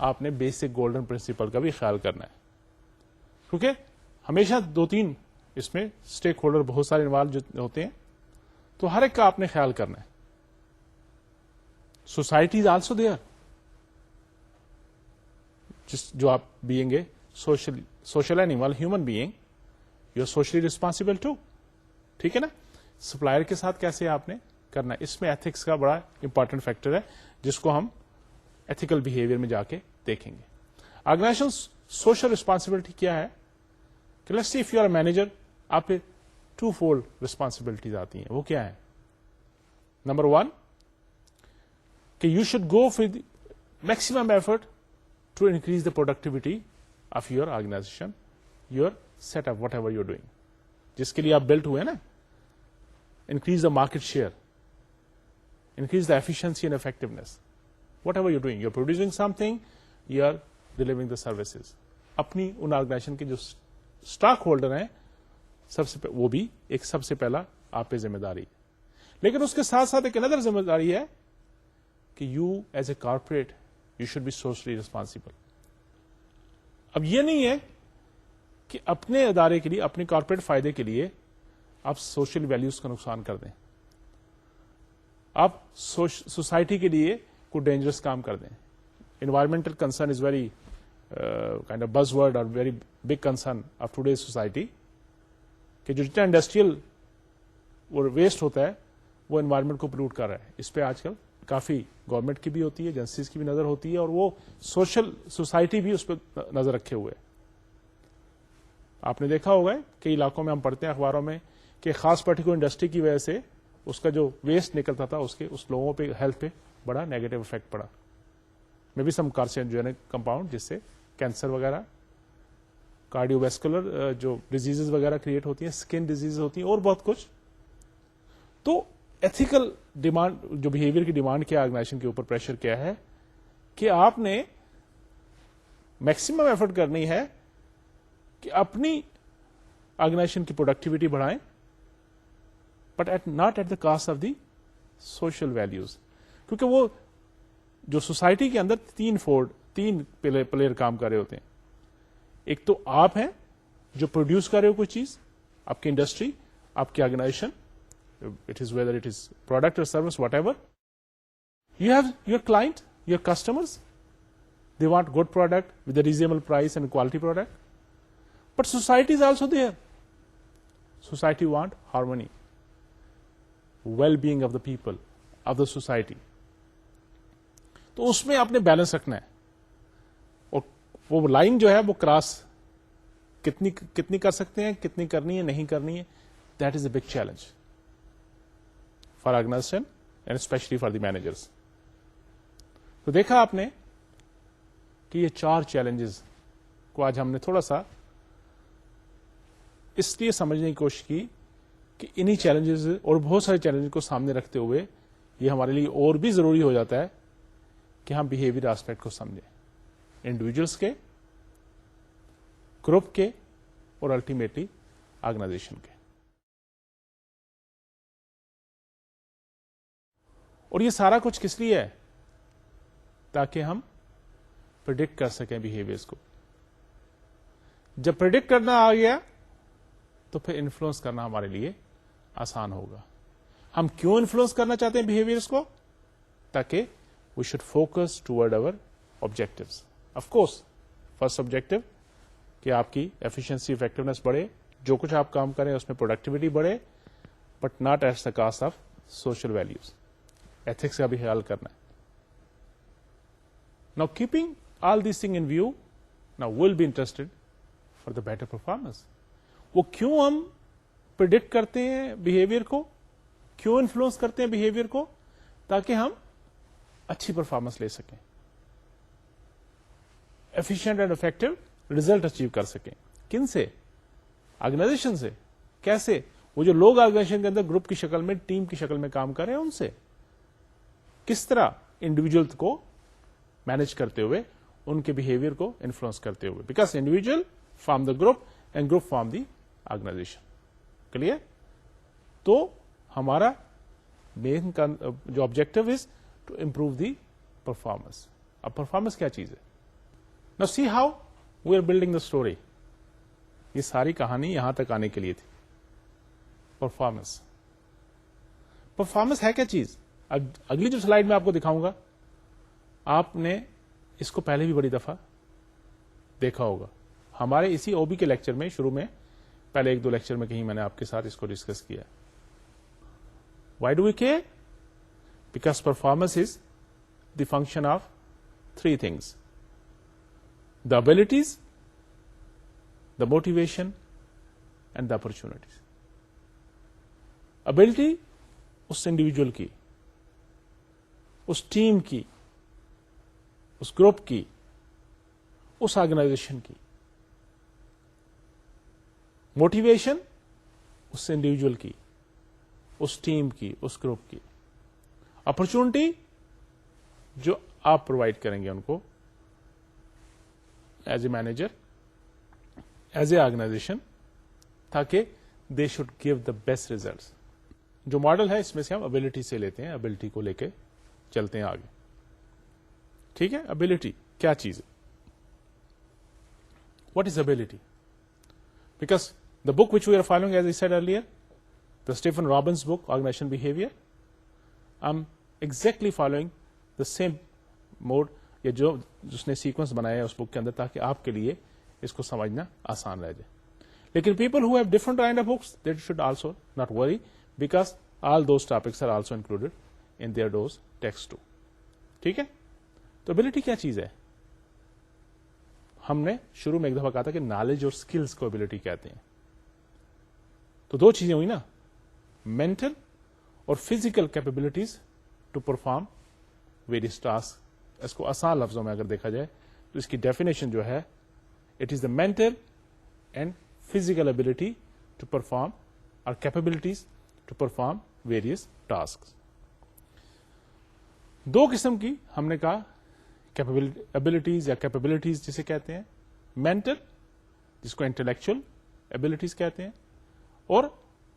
آپ نے بیسک گولڈن پرنسپل کا بھی خیال کرنا ہے, کیونکہ ہمیشہ 2-3 اس میں اسٹیک ہولڈر بہت سارے انوالو ہوتے ہیں, تو ہر ایک کا آپ نے خیال کرنا ہے. سوسائٹی از آلسو دیئر, جو آپ being a social animal human being, you are socially responsible too. ٹھیک ہے نا. سپلائر کے ساتھ کیسے آپ نے کرنا ہے, اس میں ایتھکس کا بڑا امپورٹنٹ فیکٹر ہے جس کو ہم ایتھیکل بہیویئر میں جا کے دیکھیں گے. آرگنائزیشن سوشل ریسپانسبلٹی کیا ہے کہ let's see if you are manager, آپ پہ 2 فولڈ ریسپانسبلٹیز آتی ہیں. وہ کیا ہے؟ نمبر 1 کہ you should go for maximum effort to increase the productivity of your organisation, your set up, whatever you doing, جس کے لیے آپ بلٹ ہوئے نا. Increase the market share, increase the efficiency and effectiveness. Whatever you're doing, you're producing something, you are delivering the services. اپنی ان organization کے جو stock holder ہیں وہ بھی ایک سب سے پہلا آپ پہ ذمہ داری ہے. لیکن اس کے ساتھ ساتھ ایک اندر ذمہ داری ہے کہ you as a corporate you should be socially responsible. اب یہ نہیں ہے کہ اپنے ادارے کے لیے, اپنے کارپوریٹ فائدے کے لیے آپ سوشل ویلیوز کا نقصان کر دیں, آپ سوسائٹی کے لیے کوئی ڈینجرس کام کر دیں. Environmental concern is very kind of buzzword اور very big concern of today's society, کہ جو جتنا انڈسٹریل ویسٹ ہوتا ہے وہ انوائرمنٹ کو پولوٹ کر رہا ہے. اس پہ آج کل کافی گورنمنٹ کی بھی ہوتی ہے, ایجنسیز کی بھی نظر ہوتی ہے, اور وہ سوسائٹی بھی اس پہ نظر رکھے ہوئے. آپ نے دیکھا ہوگا کئی علاقوں میں ہم پڑھتے ہیں اخباروں میں کہ خاص پرٹیکولر انڈسٹری کی وجہ سے اس کا جو ویسٹ نکلتا تھا اس لوگوں پہ, ہیلتھ پہ بڑا نیگیٹو افیکٹ پڑا. میں بھی سم کارسینوجینک کمپاؤنڈ جس سے کینسر وغیرہ, کارڈیو ویسکولر جو ڈیزیز وغیرہ کریٹ ہوتی ہیں, اسکن ڈیزیز ہوتی ہیں, اور بہت کچھ. تو ایتھیکل ڈیمانڈ, جو بہیویئر کی ڈیمانڈ کیا آرگنائزیشن کے اوپر پریشر کیا ہے کہ آپ نے میکسیمم ایفرٹ کرنی ہے کہ اپنی آرگنائزیشن کی پروڈکٹیوٹی بڑھائیں, but not at the cost of the social values. کیونکہ وہ جو سوسائٹی کے اندر 3 پلیئر کام کر رہے ہوتے ہیں. ایک تو آپ ہیں جو پروڈیوس کر رہے ہو کوئی چیز, آپ کی انڈسٹری, آپ کی organisation, it is whether it is product or service whatever. You have your client, your customers, they want good product with a reasonable price and quality product. But society is also there. Society want harmony, wellbeing of the people, of the society. تو اس میں آپ نے balance رکھنا ہے, اور وہ line جو ہے وہ کراس کتنی کر سکتے ہیں, کتنی کرنی ہے, نہیں کرنی ہے, that is a big challenge for organisation and especially for the managers. تو دیکھا آپ نے کہ یہ 4 چیلنجز کو آج ہم نے تھوڑا سا اس لیے سمجھنے کی کوشش کی کہ انہی چیلنجز اور بہت سارے چیلنجز کو سامنے رکھتے ہوئے یہ ہمارے لیے اور بھی ضروری ہو جاتا ہے کہ ہم بہیویئر آسپیکٹ کو سمجھیں, انڈیویجلس کے, گروپ کے, اور الٹیمیٹلی آرگنائزیشن کے. اور یہ سارا کچھ کس لیے ہے؟ تاکہ ہم پریڈکٹ کر سکیں بہیویئرس کو. جب پریڈکٹ کرنا آ گیا تو پھر انفلوئنس کرنا ہمارے لیے آسان ہوگا. ہم کیوں انفلوئنس کرنا چاہتے ہیں بہیویئرس کو؟ تاکہ we should focus toward our objectives. Of course first objective کہ آپ کی ایفیشنسی, افیکٹونیس بڑھے, جو کچھ آپ کام کریں اس میں پروڈکٹیوٹی بڑھے, but not at the cost of social values. Ethics کا بھی خیال کرنا ہے. Now keeping all these things in view, now we'll be interested for the better performance. وہ کیوں ہم پریڈکٹ کرتے ہیں بہیویئر کو, کیوں انفلوئنس کرتے ہیں بہیویئر کو؟ تاکہ ہم اچھی پرفارمنس لے سکیں, efficient and effective result achieve کر سکیں. کن سے؟ آرگنائزیشن سے. کیسے؟ وہ جو لوگ آرگنائزیشن کے اندر گروپ کی شکل میں, ٹیم کی شکل میں کام کر رہے ہیں ان سے. کس طرح انڈیویجل کو مینج کرتے ہوئے, ان کے بہیویئر کو انفلوئنس کرتے ہوئے, because individual form the group and group form the organisation. Clear? تو ہمارا مین جو objective is to improve the performance. اب پرفارمنس کیا چیز ہے؟ Now see how we are building the story. یہ ساری کہانی یہاں تک آنے کے لیے تھی. پرفارمنس. پرفارمنس ہے کیا چیز؟ اگلی جو سلائیڈ میں آپ کو دکھاؤں گا، آپ نے اس کو پہلے بھی بڑی دفعہ دیکھا ہوگا. ہمارے اسی او بی کے لیکچر میں شروع میں پہلے 1-2 لیکچر میں کہیں میں نے آپ کے ساتھ اس کو ڈسکس کیا. Why do we care? Because performance is the function of 3 things: the abilities, the motivation, and the opportunities. ability اس انڈیویجل کی، اس ٹیم کی، اس گروپ کی، اس آرگنائزیشن کی. موٹیویشن اس انڈیویجل کی، اس ٹیم کی، اس گروپ کی. اپرچونٹی جو آپ پرووائڈ کریں گے ان کو as a manager, as a organisation, تاکہ they should give the best results. جو ماڈل ہے اس میں سے ہم ابلٹی سے لیتے ہیں، ابلٹی کو لے کے چلتے ہیں آگے. ٹھیک ہے، ابلٹی کیا چیز ہے؟ What is ability? Because the book which we are following as I said earlier, the Stephen Robbins book organisation behaviour, I am exactly following the same mode, یا جو جس نے سیکوینس بنایا ہے اس بک کے اندر، تاکہ آپ کے لیے اس کو سمجھنا آسان رہ جائے. لیکن people who have different kind of books, that should also not worry, because all those topics are also included in their those text too. ٹھیک ہے، تو ابلٹی کیا چیز ہے؟ ہم نے شروع میں ایک دفعہ کہا تھا کہ نالج اور اسکلس کو ابلٹی کہتے ہیں. تو 2 چیزیں ہوئی نا، مینٹل اور physical capabilities to perform various task. اس کو آسان لفظوں میں اگر دیکھا جائے تو اس کی ڈیفینیشن جو ہے، it is the mental and physical ability to perform or capabilities to perform various task. 2 قسم کی ہم نے کہا ابلٹیز یا کیپبلٹیز جسے کہتے ہیں، مینٹل جس کو انٹلیکچل ابلٹیز کہتے ہیں، اور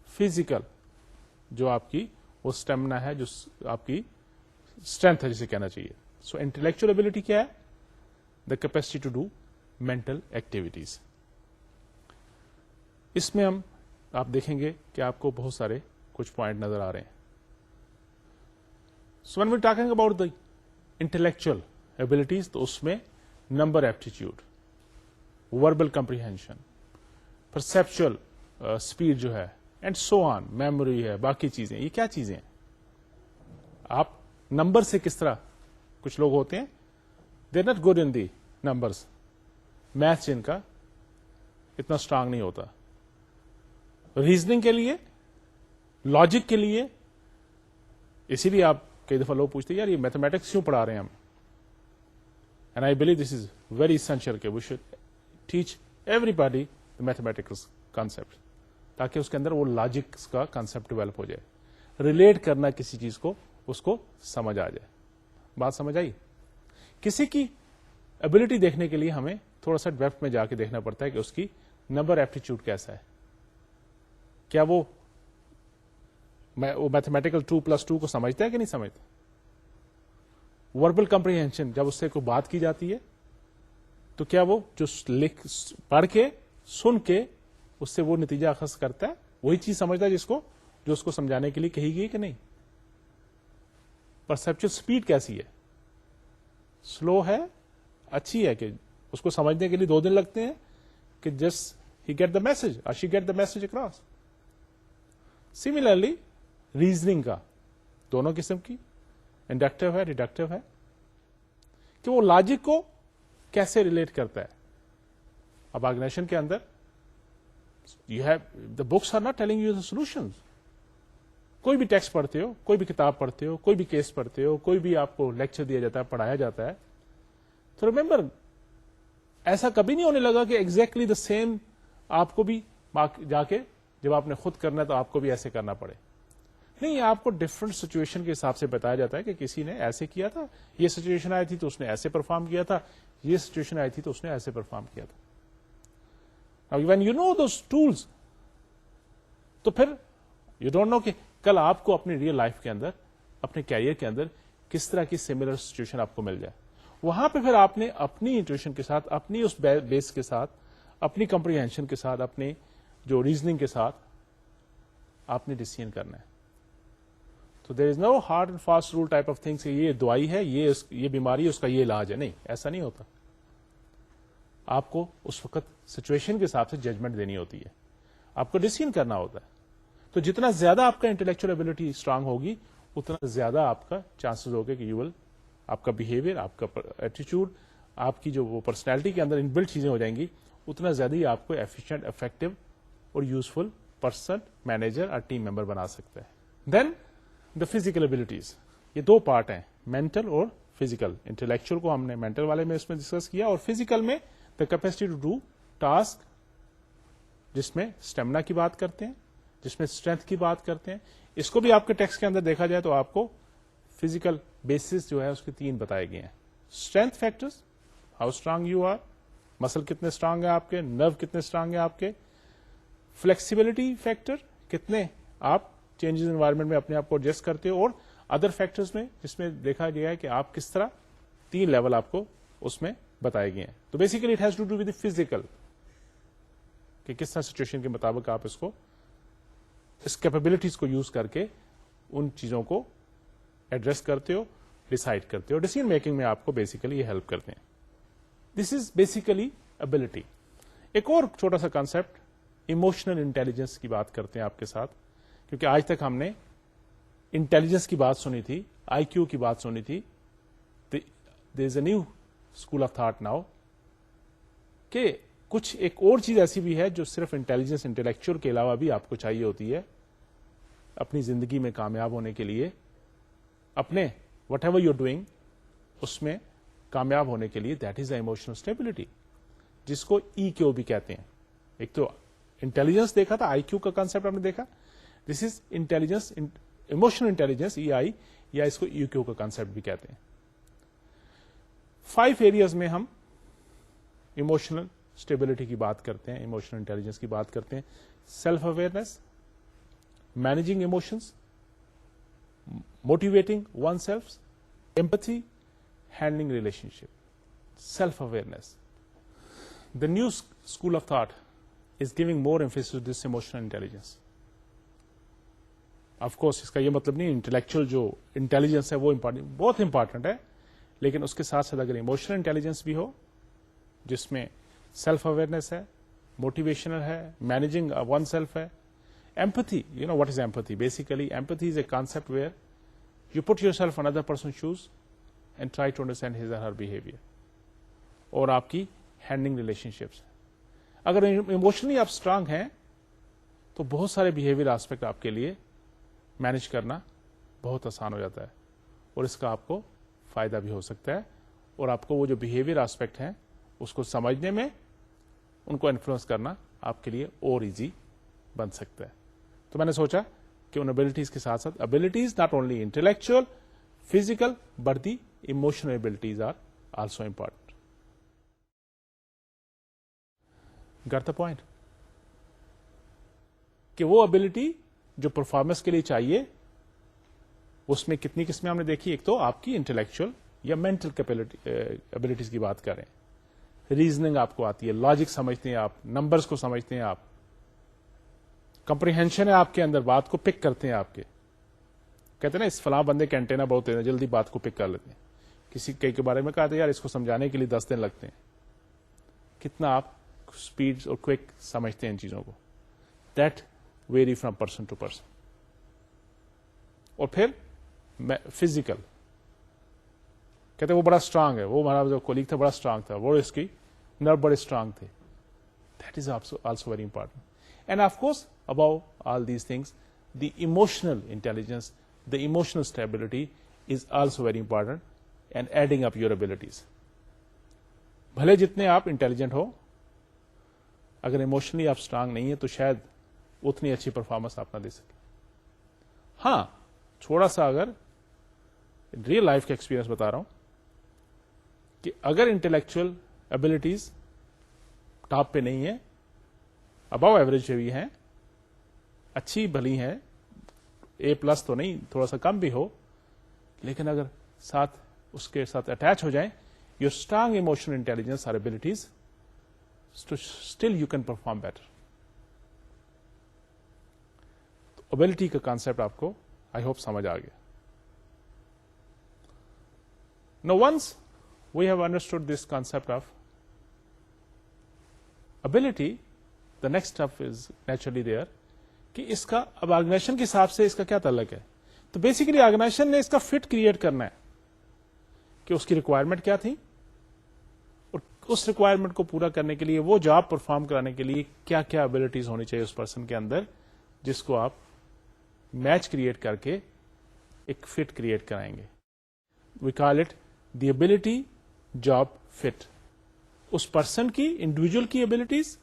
فزیکل جو آپ کی وہ اسٹیمنا ہے، جو آپ کی اسٹرینتھ ہے جسے کہنا چاہیے. سو انٹلیکچل ابلٹی کیا ہے؟ The capacity to do mental activities. اس میں ہم آپ دیکھیں گے کہ آپ کو بہت سارے کچھ پوائنٹ نظر آ رہے ہیں. So when we talking about the intellectual abilities, تو اس میں number aptitude, verbal comprehension, perceptual speed جو ہے، اینڈ سو آن، میموری ہے، باقی چیزیں. یہ کیا چیزیں ہیں؟ آپ نمبر سے کس طرح، کچھ لوگ ہوتے ہیں they not good in the numbers, math جن کا اتنا اسٹرانگ نہیں ہوتا. ریزننگ کے لیے، لاجک کے لیے، اسی لیے آپ کئی دفعہ لوگ پوچھتے ہیں یار یہ میتھمیٹکس کیوں پڑھا رہے ہیں ہم. And I believe this is very essential کہ we should teach everybody mathematics concept, تاکہ اس کے اندر وہ لاجک کا کانسیپٹ ڈیولپ ہو جائے. ریلیٹ کرنا کسی چیز کو، اس کو سمجھ آ جائے. بات سمجھ آئی؟ کسی کی ابلٹی دیکھنے کے لیے ہمیں تھوڑا سا ڈیپتھ میں جا کے دیکھنا پڑتا ہے کہ اس کی نمبر ایپٹیچیوڈ کیسا ہے. کیا وہ میتھمیٹیکل 2+2 کو سمجھتا ہے کہ نہیں سمجھتا؟ وربل کمپریہینشن، جب اس سے کوئی بات کی جاتی ہے تو کیا وہ جو پڑھ کے سن کے اس سے وہ نتیجہ اخذ کرتا ہے، وہی چیز سمجھتا ہے جو اس کو سمجھانے کے لیے کہی گئی کہ نہیں؟ پرسپچل سپیڈ کیسی ہے؟ سلو ہے، اچھی ہے کہ اس کو سمجھنے کے لیے 2 دن لگتے ہیں کہ just he get the message اور she get the message across. Similarly reasoning کا 2 قسم کی، انڈکٹیو ہے، ڈیڈکٹیو ہے، کہ وہ لاجک کو کیسے ریلیٹ کرتا ہے. اب آرگنائزیشن کے اندر you have the books are not telling you the solution. کوئی بھی ٹیکسٹ پڑھتے ہو، کوئی بھی کتاب پڑھتے ہو، کوئی بھی کیس پڑھتے ہو، کوئی بھی آپ کو لیکچر دیا جاتا ہے، پڑھایا جاتا ہے، تو ریمبر ایسا کبھی نہیں ہونے لگا کہ ایگزیکٹلی دا سیم آپ کو بھی جا کے جب آپ نے خود کرنا ہے تو آپ کو بھی ایسے کرنا پڑے. نہیں، آپ کو ڈفرنٹ سچویشن کے حساب سے بتایا جاتا ہے کہ کسی نے ایسے کیا تھا، یہ سچویشن آئی تھی تو اس نے ایسے پرفارم کیا تھا، یہ سچویشن آئی تھی تو اس نے ایسے پرفارم کیا تھا. When you know those tools, تو پھر یو ڈونٹ نو کہ کل آپ کو اپنی ریئل لائف کے اندر، اپنے کیریئر کے اندر کس طرح کی سملر سچویشن آپ کو مل جائے. وہاں پہ پھر آپ نے اپنی انٹویشن کے ساتھ، اپنی اس بیس کے ساتھ، اپنی کمپریہنشن کے ساتھ، اپنے جو ریزننگ کے ساتھ آپ نے ڈیسیژن کرنا ہے. تو there is no hard and fast rule type of things, یہ دوائی ہے، یہ بیماری ہے، اس کا یہ علاج ہے. نہیں، ایسا نہیں ہوتا. آپ کو اس وقت سچویشن کے حساب سے ججمنٹ دینی ہوتی ہے، آپ کو ڈیسیژن کرنا ہوتا ہے. تو جتنا زیادہ آپ کا انٹلیکچوئل ایبلٹی اسٹرانگ ہوگی، اتنا زیادہ آپ کا چانسز ہوگا کہ یو ول، آپ کا بہیویئر، آپ کا ایٹیچیوڈ، آپ کی جو وہ پرسنالٹی کے اندر انبلٹ چیزیں ہو جائیں گی، اتنا زیادہ ہی آپ کو ایفیشینٹ، افیکٹو اور یوزفل پرسن، مینیجر اور ٹیم ممبر بنا سکتا ہے. دین دا فزیکل ایبلٹیز، یہ دو پارٹ ہیں، مینٹل اور فزیکل. انٹلیکچوئل کو ہم نے مینٹل والے میں اس میں ڈسکس کیا، اور فزیکل میں the capacity to do task, جس میں اسٹیمنا کی بات کرتے ہیں، جس میں اسٹرینتھ کی بات کرتے ہیں. اس کو بھی آپ کے ٹیکسٹ کے اندر دیکھا جائے تو آپ کو فزیکل بیسس جو ہے اس کے 3 بتائے گئے ہیں. Strength factors, how strong you are, muscle کتنے اسٹرانگ ہیں آپ کے، نرو کتنے اسٹرانگ ہیں آپ کے. فلیکسیبلٹی فیکٹر، کتنے آپ چینجز انوائرمنٹ میں اپنے آپ کو ایڈجسٹ کرتے ہو. اور ادر فیکٹرز میں جس میں دیکھا گیا ہے کہ آپ کس طرح 3 لیول آپ کو اس میں بتائے گئے ہیں. تو basically it has to do with physical, کہ کس طرح سچویشن کے مطابق آپ اس کو، اس کیپیبلٹیز کو یوز کر کے ان چیزوں کو ایڈریس کرتے ہو، ڈیسائڈ کرتے ہو. ڈیسیژن میکنگ میں آپ کو بیسیکلی یہ ہیلپ کرتے ہیں. دس از بیسیکلی ابلٹی. ایک اور چھوٹا سا کانسیپٹ، ایموشنل انٹیلیجنس کی بات کرتے ہیں آپ کے ساتھ، کیونکہ آج تک ہم نے انٹیلیجنس کی بات سنی تھی، آئی کیو کی بات سنی تھی. There is a new school of thought now کہ کچھ ایک اور چیز ایسی بھی ہے جو صرف انٹیلیجنس، انٹلیکچوئل کے علاوہ بھی آپ کو چاہیے ہوتی ہے اپنی زندگی میں کامیاب ہونے کے لیے، اپنے وٹ ایور یو ڈوئنگ اس میں کامیاب ہونے کے لیے. That is a emotional stability, جس کو ای کیو بھی کہتے ہیں. ایک تو انٹیلیجنس دیکھا تھا، آئی کیو کا کانسیپٹ آپ نے دیکھا. دس از انٹیلیجنس، ایموشنل انٹیلیجنس، ای آئی، یا اس کو ای کیو کا کانسیپٹ بھی کہتے ہیں. 5 ایریاز میں ہم ایموشنل اسٹیبلٹی کی بات کرتے ہیں، ایموشنل انٹیلیجنس کی بات کرتے ہیں. Self awareness, managing emotions, motivating one self, empathy, handling relation ship. Self awareness. The new school of thought is giving more emphasis to this emotional intelligence. Of course, اس کا یہ مطلب نہیں انٹلیکچوئل جو intelligence ہے وہ بہت امپارٹنٹ ہے، لیکن اس کے ساتھ ساتھ اگر ایموشنل انٹیلیجنس بھی ہو، جس میں سیلف اویئرنیس ہے، موٹیویشنل ہے، مینیجنگ ون سیلف ہے. Empathy, you know what is empathy? Basically empathy is a concept where you put yourself in other person shoes and try to understand his or her behaviour. اور آپ کی handling relationships. اگر emotionally آپ strong ہیں تو بہت سارے behaviour aspect آپ کے لیے مینج کرنا بہت آسان ہو جاتا ہے، اور اس کا آپ کو فائدہ بھی ہو سکتا ہے، اور آپ کو وہ جو بہیویئر آسپیکٹ ہیں اس کو سمجھنے میں، ان کو انفلوئنس کرنا آپ کے لیے اور ایزی بن سکتا ہے. تو میں نے سوچا کہ ان ابلٹیز کے ساتھ ساتھ abilities not only intellectual, physical, but the emotional abilities are also important. Got the point? کہ وہ ابلٹی جو پرفارمنس کے لیے چاہیے، اس میں کتنی قسمیں ہم نے دیکھی. ایک تو آپ کی انٹلیکچوئل یا مینٹل ابلٹیز کی بات کریں، ریزننگ آپ کو آتی ہے، لاجک سمجھتے ہیں آپ، نمبرز کو سمجھتے ہیں آپ، کمپریہنشن ہے آپ کے اندر، بات کو پک کرتے ہیں آپ کے. کہتے ہیں نا اس فلاں بندے کے انٹینا بہت ہے، جلدی بات کو پک کر لیتے ہیں. کسی کئی کے بارے میں کہا تھا یار اس کو سمجھانے کے لیے 10 دن لگتے ہیں. کتنا آپ اسپیڈ اور کوئک سمجھتے ہیں ان چیزوں کو. That vary from person to person. اور پھر فزیکل، کہتے ہیں وہ بڑا اسٹرانگ ہے، وہ ہمارا جو کولیگ تھا بڑا اسٹرانگ تھا، وہ اس کی نرو بڑے اسٹرانگ تھے. That is also very important. And of course above all these things the emotional intelligence, the emotional stability is also very important and adding up your abilities. بھلے جتنے آپ انٹیلیجنٹ ہو، اگر ایموشنلی آپ اسٹرانگ نہیں ہیں تو شاید اتنی اچھی پرفارمنس آپ نہ دے سکیں. ہاں تھوڑا سا اگر ریئل لائف کا ایکسپیرئنس بتا رہا ہوں کہ اگر انٹلیکچوئل ابلٹیز ٹاپ پہ نہیں ہیں، ابو ایوریج بھی ہیں، اچھی بھلی ہیں، A+ تو نہیں, تھوڑا سا کم بھی ہو, لیکن اگر ساتھ اس کے ساتھ اٹیچ ہو جائیں your strong emotional intelligence or abilities, still you can perform better. ability کا کانسیپٹ آپ کو آئی ہوپ سمجھ آ گیا. Now once we have understood this concept of ability, the next step is naturally there کہ اس کا اب organisation کے حساب سے اس کا کیا تعلق ہے. تو بیسیکلی آرگنائزیشن نے اس کا فٹ کریٹ کرنا ہے کہ اس کی ریکوائرمنٹ کیا تھی اور اس ریکوائرمنٹ کو پورا کرنے کے لیے, وہ جاب پرفارم کرانے کے لیے کیا کیا ابلیٹیز ہونی چاہیے اس پرسن کے اندر, جس کو آپ میچ کریٹ کر کے ایک فٹ کریٹ کرائیں گے. We call it the ability job fit. اس پرسن کی انڈیویجل کی abilities,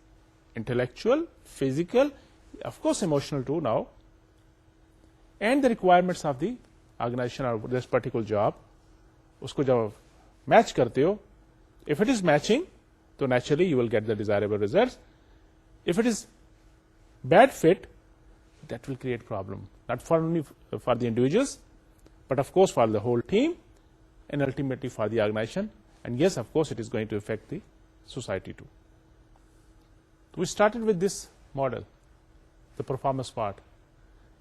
intellectual, physical, of course emotional too now, and the requirements of the organisation or this particular job. اس کو جب میچ کرتے ہو, اف اٹ از میچنگ تو naturally you will get the desirable result. If it is bad fit, that will create problem, not for only for the individuals, but of course for the whole team and ultimately for the organization, and yes, of course it is going to affect the society too. So we started with this model, the performance part,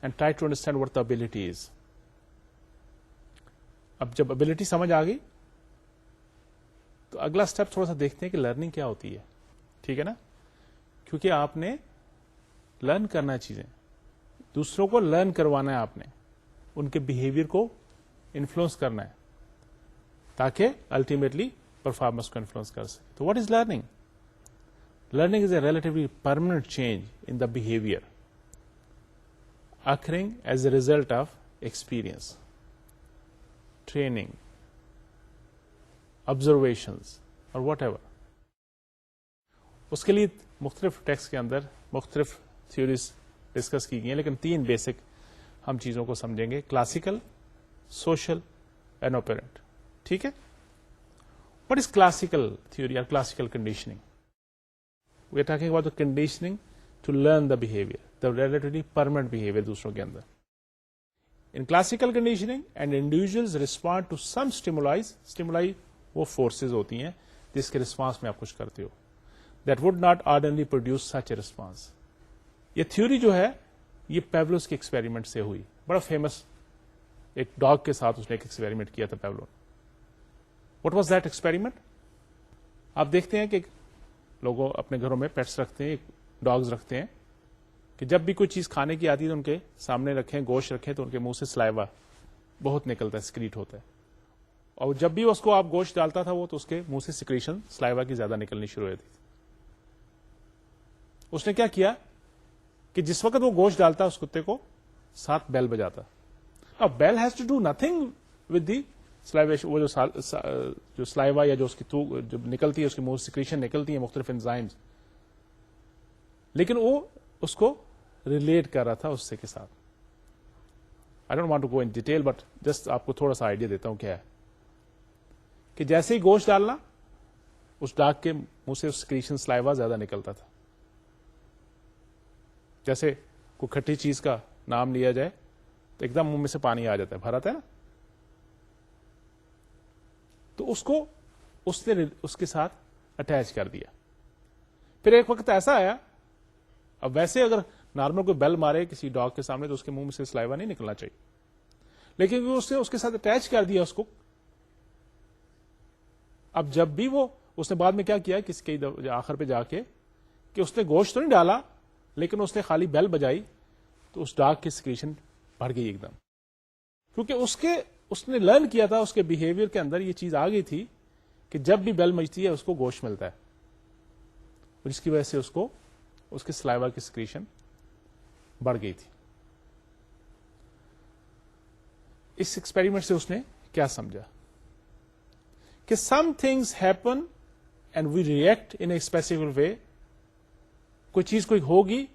and try to understand what the ability is. اب جب ability سمجھ آ گئی تو اگلا step تھوڑا سا دیکھتے ہیں کہ لرننگ کیا ہوتی ہے. ٹھیک ہے نا, کیونکہ آپ نے لرن کرنا چیزیں, دوسروں کو لرن کروانا ہے, آپ نے ان کے بہیویئر کو انفلوئنس کرنا ہے تاکہ الٹیمیٹلی پرفارمنس کو انفلوئنس کر سکے. تو what is learning? Learning is a relatively permanent change in the behaviour occurring as a result of experience, training, observations or whatever. اس کے لیے مختلف ٹیکسٹ کے اندر مختلف تھیوریز ڈسکس کی گئی ہیں, لیکن 3 بیسک ہم چیزوں کو سمجھیں گے: کلاسیکل, سوشل اینڈ اوپیرنٹ. ٹھیک ہے. What is classical theory or classical conditioning? We are talking about the conditioning to learn the behaviour, the relatively permanent behaviour دوسروں کے اندر. In classical conditioning and individuals respond to some stimuli وہ forces ہوتی ہیں جس کے response میں آپ کچھ کرتے ہو, that would not ordinarily produce such a response. یہ تھیوری جو ہے یہ پیولوس کے ایکسپیریمنٹ سے ہوئی. بڑا فیمس ایک ڈاگ کے ساتھ اس نے ایک ایکسپیریمنٹ کیا تھا پیولو. What was that experiment? آپ دیکھتے ہیں کہ لوگوں اپنے گھروں میں پیٹس رکھتے ہیں, ڈاگز رکھتے ہیں, کہ جب بھی کوئی چیز کھانے کی آتی ہے تو ان کے سامنے رکھیں, گوشت رکھیں, تو ان کے منہ سے سلائیوا بہت نکلتا ہے, سکریٹ ہوتا ہے. اور جب بھی اس کو آپ گوشت ڈالتا تھا وہ, تو اس کے منہ سے سکریشن سلائیوا کی زیادہ نکلنی شروع ہوئی تھی. اس نے کیا کیا کہ جس وقت وہ گوشت ڈالتا اس کتے کو, ساتھ بیل بجاتا. اب bell has to do nothing with the saliva, وہ جو سلائیوا یا جو اس کی جو نکلتی ہے, اس کے منہ سے سکریشن نکلتی ہے مختلف انزائمز, لیکن وہ اس کو ریلیٹ کر رہا تھا اس سے کے ساتھ. I don't want to go in detail, but just آپ کو تھوڑا سا آئیڈیا دیتا ہوں کیا ہے کہ جیسے ہی گوشت ڈالنا, اس ڈاگ کے منہ سے سکریشن سلائیوا زیادہ نکلتا تھا. جیسے کوئی کھٹی چیز کا نام لیا جائے تو ایک دم منہ میں سے پانی آ جاتا ہے, بھر آتا ہے نا. تو اس نے اس کے ساتھ اٹیچ کر دیا. پھر ایک وقت ایسا آیا, اب ویسے اگر نارمل کوئی بیل مارے کسی ڈاگ کے سامنے تو اس کے منہ میں سے سلائیوا نہیں نکلنا چاہیے, لیکن اس نے اس کے ساتھ اٹیچ کر دیا اس کو. اب جب بھی وہ اس نے بعد میں کیا کیا کسی کے آخر پہ جا کے کہ اس نے گوشت تو نہیں ڈالا, لیکن اس نے خالی بیل بجائی, تو اس ڈاگ کی سکریشن بڑھ گئی ایک دم, کیونکہ اس نے لرن کیا تھا, اس کے بہیویئر کے اندر یہ چیز آ گئی تھی کہ جب بھی بیل بجتی ہے اس کو گوشت ملتا ہے, جس کی وجہ سے اس کو اس کے سلائیوا کی سکریشن بڑھ گئی تھی. اس ایکسپیریمنٹ سے اس نے کیا سمجھا کہ some things happen and we react in a specific way. کوئی چیز کوئی ہوگی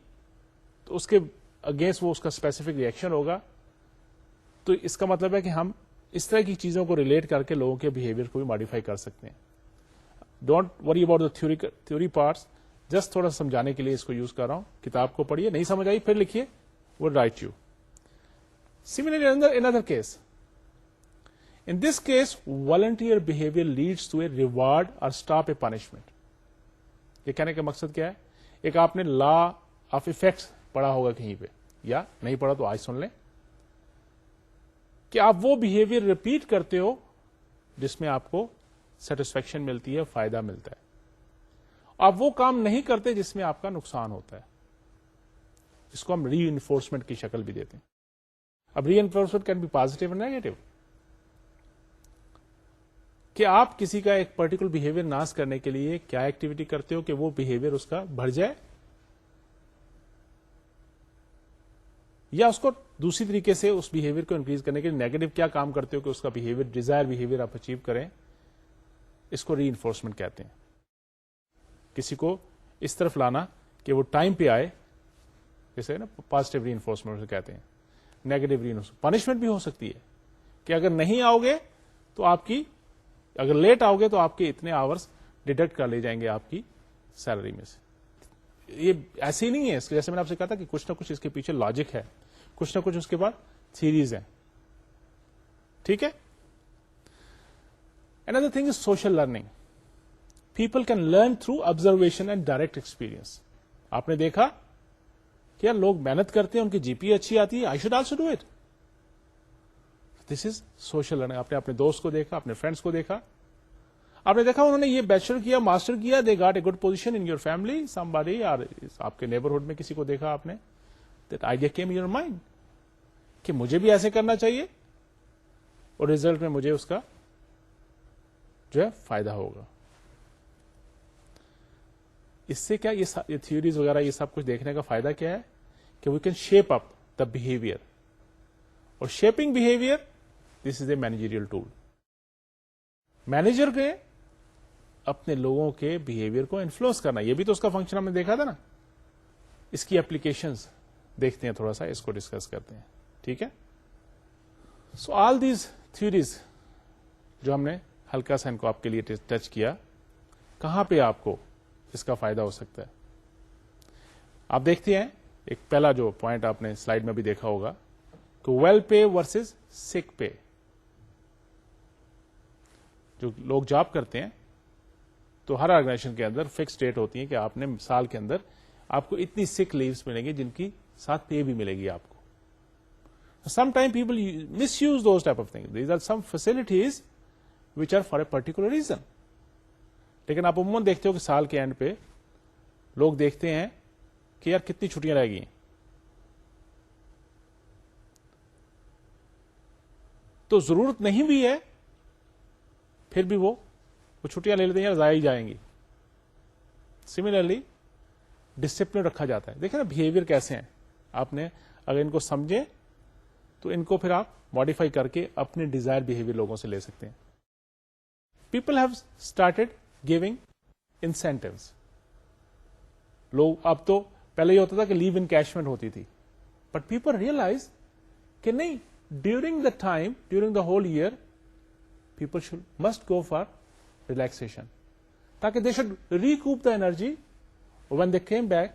تو اس کے اگینسٹ وہ اس کا اسپیسیفک ریئیکشن ہوگا. تو اس کا مطلب ہے کہ ہم اس طرح کی چیزوں کو ریلیٹ کر کے لوگوں کے بہیویئر کو بھی ماڈیفائی کر سکتے ہیں. Don't worry about the theory parts, just تھوڑا سمجھانے کے لیے اس کو یوز کر رہا ہوں. کتاب کو پڑھیے, نہیں سمجھ آئی پھر لکھیے, وہ right you. Similarly, another case. In this case, volunteer behavior leads to a reward or stop a punishment. یہ کہنے کا مقصد کیا ہے؟ ایک آپ نے لا آف افیکٹس پڑھا ہوگا کہیں پہ, یا نہیں پڑھا تو آج سن لیں کہ آپ وہ بہیویئر ریپیٹ کرتے ہو جس میں آپ کو سیٹسفیکشن ملتی ہے, فائدہ ملتا ہے. آپ وہ کام نہیں کرتے جس میں آپ کا نقصان ہوتا ہے, جس کو ہم ری انفورسمنٹ کی شکل بھی دیتے ہیں. اب ری انفورسمنٹ کین بی پازیٹیو اور نیگیٹو, کہ آپ کسی کا ایک پرٹیکولر بہیویئر ناش کرنے کے لیے کیا ایکٹیویٹی کرتے ہو کہ وہ بہیویئر اس کا بڑھ جائے, یا اس کو دوسری طریقے سے اس بہیویئر کو انکریز کرنے کے لیے نیگیٹو کیا کام کرتے ہو کہ اس کا بہیویئر, ڈیزائر بہیویئر آپ اچیو کریں. اس کو ری انفورسمنٹ کہتے ہیں. کسی کو اس طرف لانا کہ وہ ٹائم پہ آئے, جیسے نا پازیٹیو ری انفورسمنٹ کہتے ہیں. نیگیٹو ری انفورسمنٹ پنشمنٹ بھی ہو سکتی ہے کہ اگر نہیں آؤ گے تو آپ کی, اگر لیٹ آؤ گے تو آپ کے اتنے آورس ڈیڈکٹ کر لے جائیں گے آپ کی سیلری میں سے. یہ ایسے ہی نہیں ہے, جیسے میں نے آپ سے کہا تھا کہ کچھ نہ کچھ اس کے پیچھے لاجک ہے, کچھ نہ کچھ اس کے بعد تھیریز ہیں. ٹھیک ہے. Another thing is social learning. People can learn through observation and direct experience. آپ نے دیکھا کہ یار لوگ محنت کرتے ہیں, ان کی جی پی اچھی آتی ہے, I should also do it. This is social learning. آپ نے اپنے دوست کو دیکھا, اپنے فرینڈس کو دیکھا, آپ نے دیکھا انہوں نے یہ بیچلر کیا, ماسٹر کیا, they got a good position in your family, somebody, اور آپ کے نیبرہڈ میں کسی کو دیکھا آپ نے, that idea came in your mind کہ مجھے بھی ایسے کرنا چاہیے اور ریزلٹ میں مجھے اس کا جو ہے فائدہ ہوگا. اس سے کیا یہ تھیوریز وغیرہ یہ سب کچھ دیکھنے کا فائدہ کیا ہے کہ we can shape up the behaviour, اور shaping behaviour this is a managerial tool. Manager کے اپنے لوگوں کے بہیویئر کو انفلوئنس کرنا, یہ بھی تو اس کا فنکشن ہم نے دیکھا تھا نا. اس کی اپلیکیشنز دیکھتے ہیں, تھوڑا سا اس کو ڈسکس کرتے ہیں. ٹھیک ہے. سو آل دیز تھیوریز جو ہم نے ہلکا سا ان کو آپ کے لیے ٹچ کیا, کہاں پہ آپ کو اس کا فائدہ ہو سکتا ہے. آپ دیکھتے ہیں ایک پہلا جو پوائنٹ آپ نے سلائیڈ میں بھی دیکھا ہوگا کہ ویل پے ورسز سک پے. جو لوگ جاب کرتے ہیں تو ہر آرگنائزیشن کے اندر فکس ڈیٹ ہوتی ہے کہ آپ نے سال کے اندر آپ کو اتنی سک لیوز ملیں گی جن کی ساتھ پے بھی ملے گی آپ کو. Some time people misuse those type of thing. These are some facilities which are for a particular reason. لیکن آپ عموماً دیکھتے ہو کہ سال کے اینڈ پہ لوگ دیکھتے ہیں کہ یار کتنی چھٹیاں رہ گئی ہیں, تو ضرورت نہیں بھی ہے پھر بھی وہ چھٹیاں لے لیتے ہیں, یار ضائع ہی جائیں گی. سملرلی ڈسپلن رکھا جاتا ہے. دیکھیں نا بہیویئر کیسے ہیں, آپ نے اگر ان کو سمجھے تو ان کو پھر آپ ماڈیفائی کر کے اپنے ڈیزائر بہیویئر لوگوں سے لے سکتے ہیں. People have started giving incentives. لوگ اب تو پہلے یہ ہوتا تھا کہ لیو انکیشمنٹ ہوتی تھی, بٹ پیپل ریئلائز کہ نہیں, during the time, during the whole year people should must go for relaxation, تاکہ they should recoup the energy. When they came back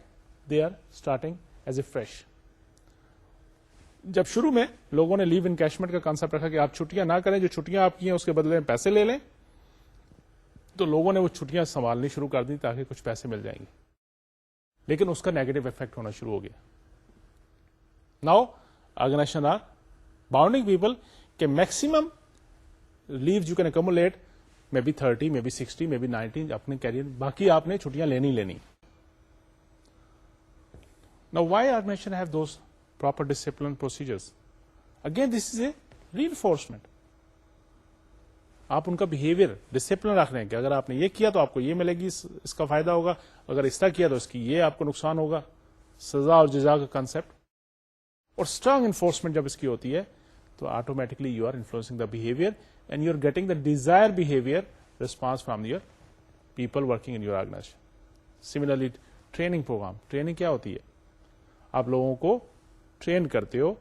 they are starting as a fresh. جب شروع میں لوگوں نے لیو encashment کا concept رکھا کہ آپ چھٹیاں نہ کریں, جو چھٹیاں آپ کی ہیں اس کے بدلے میں پیسے لے لیں, تو لوگوں نے وہ چھٹیاں سنبھالنی شروع کر دی تاکہ کچھ پیسے مل جائیں گے. لیکن اس کا نیگیٹو افیکٹ ہونا شروع ہو گیا. Now organisation are bounding people کہ maximum leave you can accumulate maybe 30, maybe 60, maybe 90 اپنے کیریئر, باقی آپ نے چھٹیاں لینی. Now why organisation have those proper discipline procedures? Again, this is a reinforcement. آپ ان کا بہیویئر ڈسپلن رکھ رہے ہیں کہ اگر آپ نے یہ کیا تو آپ کو یہ ملے گی, اس کا فائدہ ہوگا, اگر اس طرح کیا تو اس کی یہ آپ کو نقصان ہوگا. سزا اور جزا کا کنسپٹ اور اسٹرانگ انفورسمنٹ جب اس کی ہوتی ہے تو automatically you are influencing the behaviour and you are getting the desire behaviour response from your people working in your organization. Similarly training program. Training کیا ہوتی ہے؟ آپ لوگوں کو ٹرین کرتے ہو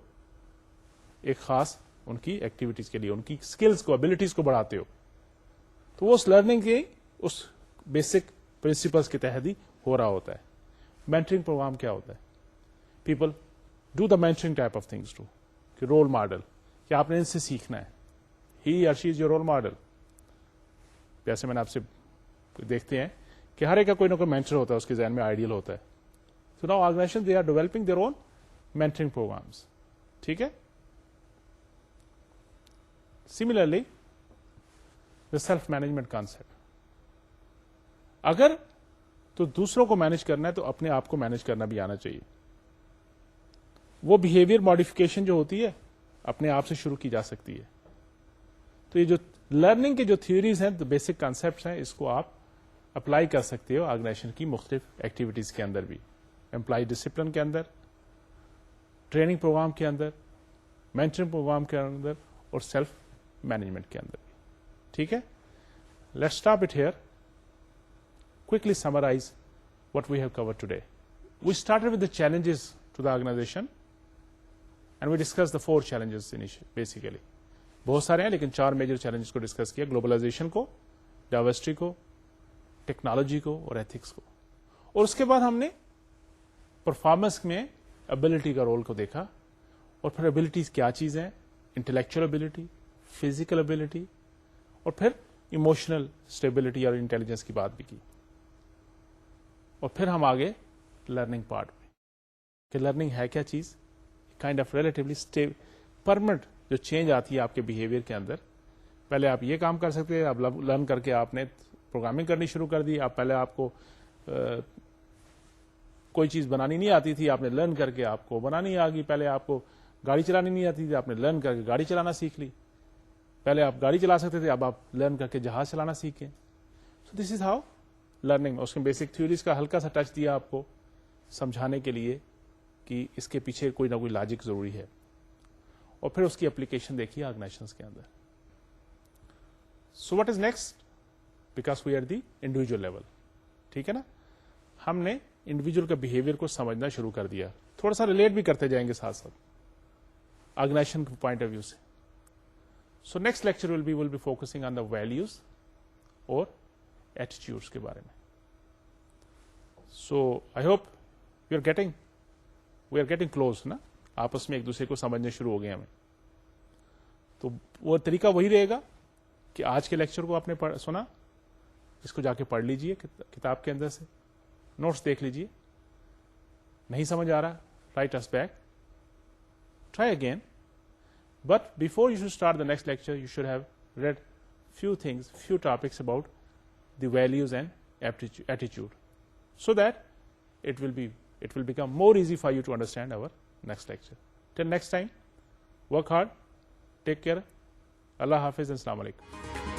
ایک خاص ان کی ایکٹیویٹیز کے لیے, ان کی اسکلس کو, ابلیٹیز کو بڑھاتے ہو, تو وہ اس لرننگ کے اس بیسک پرنسپلس کے تحت ہی ہو رہا ہوتا ہے. مینٹرنگ پروگرام کیا ہوتا ہے؟ People do the mentoring type of things too, کہ رول ماڈل کہ آپ نے ان سے سیکھنا ہے. He or she is your role model. جیسے میں نے آپ سے دیکھتے ہیں کہ ہر ایک کا کوئی نہ کوئی مینٹر ہوتا ہے, اس کے ذہن میں آئیڈیل ہوتا ہے. So now organization they are developing their own mentoring programs. ٹھیک ہے. Similarly the self management concept, اگر تو دوسروں کو مینج کرنا ہے تو اپنے آپ کو مینج کرنا بھی آنا چاہیے. وہ بہیویئر ماڈیفکیشن جو ہوتی ہے اپنے آپ سے شروع کی جا سکتی ہے. تو یہ جو لرننگ کے جو تھیوریز ہیں, بیسک کانسیپٹس ہیں, اس کو آپ اپلائی کر سکتے ہو آرگنائزیشن کی مختلف ایکٹیویٹیز کے اندر بھی, امپلائی ڈسپلن کے اندر, ٹریننگ پروگرام کے اندر, مینٹرنگ پروگرام کے اندر, اور سیلف مینجمنٹ کے اندر بھی. ٹھیک ہے. Let's stop it here. Quickly summarize what we have covered today. We started with the challenges to the organization and we discussed the 4 challenges basically. بہت سارے ہیں لیکن 4 میجر چیلنجز کو ڈسکس کیا, گلوبلائزیشن کو, ڈائیورسٹی کو, ٹیکنالوجی کو اور ایتھکس کو. اور اس کے بعد ہم نے پرفارمنس میں ابلٹی کا رول کو دیکھا, اور پھر ابلٹیز کیا چیز ہیں, انٹلیکچوئل ابلٹی, فزیکل ابلٹی, اور پھر ایموشنل اسٹیبلٹی اور انٹیلیجنس کی بات بھی کی. اور پھر ہم آگے لرننگ پارٹ میں کہ لرننگ ہے کیا چیز, کائنڈ آف ریلیٹیولی پرمنٹ جو چینج آتی ہے آپ کے بہیویئر کے اندر. پہلے آپ یہ کام کر سکتے ہیں, اب لرن کر کے آپ نے پروگرامنگ کرنی شروع کر دی. آپ پہلے آپ کو کوئی چیز بنانی نہیں آتی تھی, آپ نے لرن کر کے آپ کو بنانی آ گئی. پہلے آپ کو گاڑی چلانی نہیں آتی تھی, آپ نے لرن کر کے گاڑی چلانا سیکھ لی. پہلے آپ گاڑی چلا سکتے تھے, اب آپ لرن کر کے جہاز چلانا سیکھیں. سو دس از ہاؤ لرننگ. اس میں بیسک تھیوریز کا ہلکا سا ٹچ دیا آپ کو سمجھانے کے لیے کہ اس کے پیچھے کوئی نہ کوئی لاجک ضروری ہے, اور پھر اس کی اپلیکیشن دیکھیے آرگنائزیشنز کے اندر. So what is next, because we are the individual level. ٹھیک ہے نا, ہم نے انڈیویجل کا بہیویئر کو سمجھنا شروع کر دیا, تھوڑا سا ریلیٹ بھی کرتے جائیں گے ساتھ ساتھ آرگنائزیشن کے پوائنٹ آف ویو سے. So next lecture will be focusing on the values اور ایٹیٹیوڈس کے بارے میں. So I hope we are getting close نا, آپس میں ایک دوسرے کو سمجھنے شروع ہو گئے ہمیں. تو وہ طریقہ وہی رہے گا کہ آج کے لیکچر کو آپ نے سنا, اس کو جا کے پڑھ لیجئے کتاب کے اندر سے, نوٹس دیکھ لیجئے. نہیں سمجھ آ رہا, write us back, try again. But before you should start the next lecture you should have read few topics about the values and attitude, so that it will become more easy for you to understand our next lecture. Till next time, work hard, take care. Allah Hafiz and Assalamu Alaikum.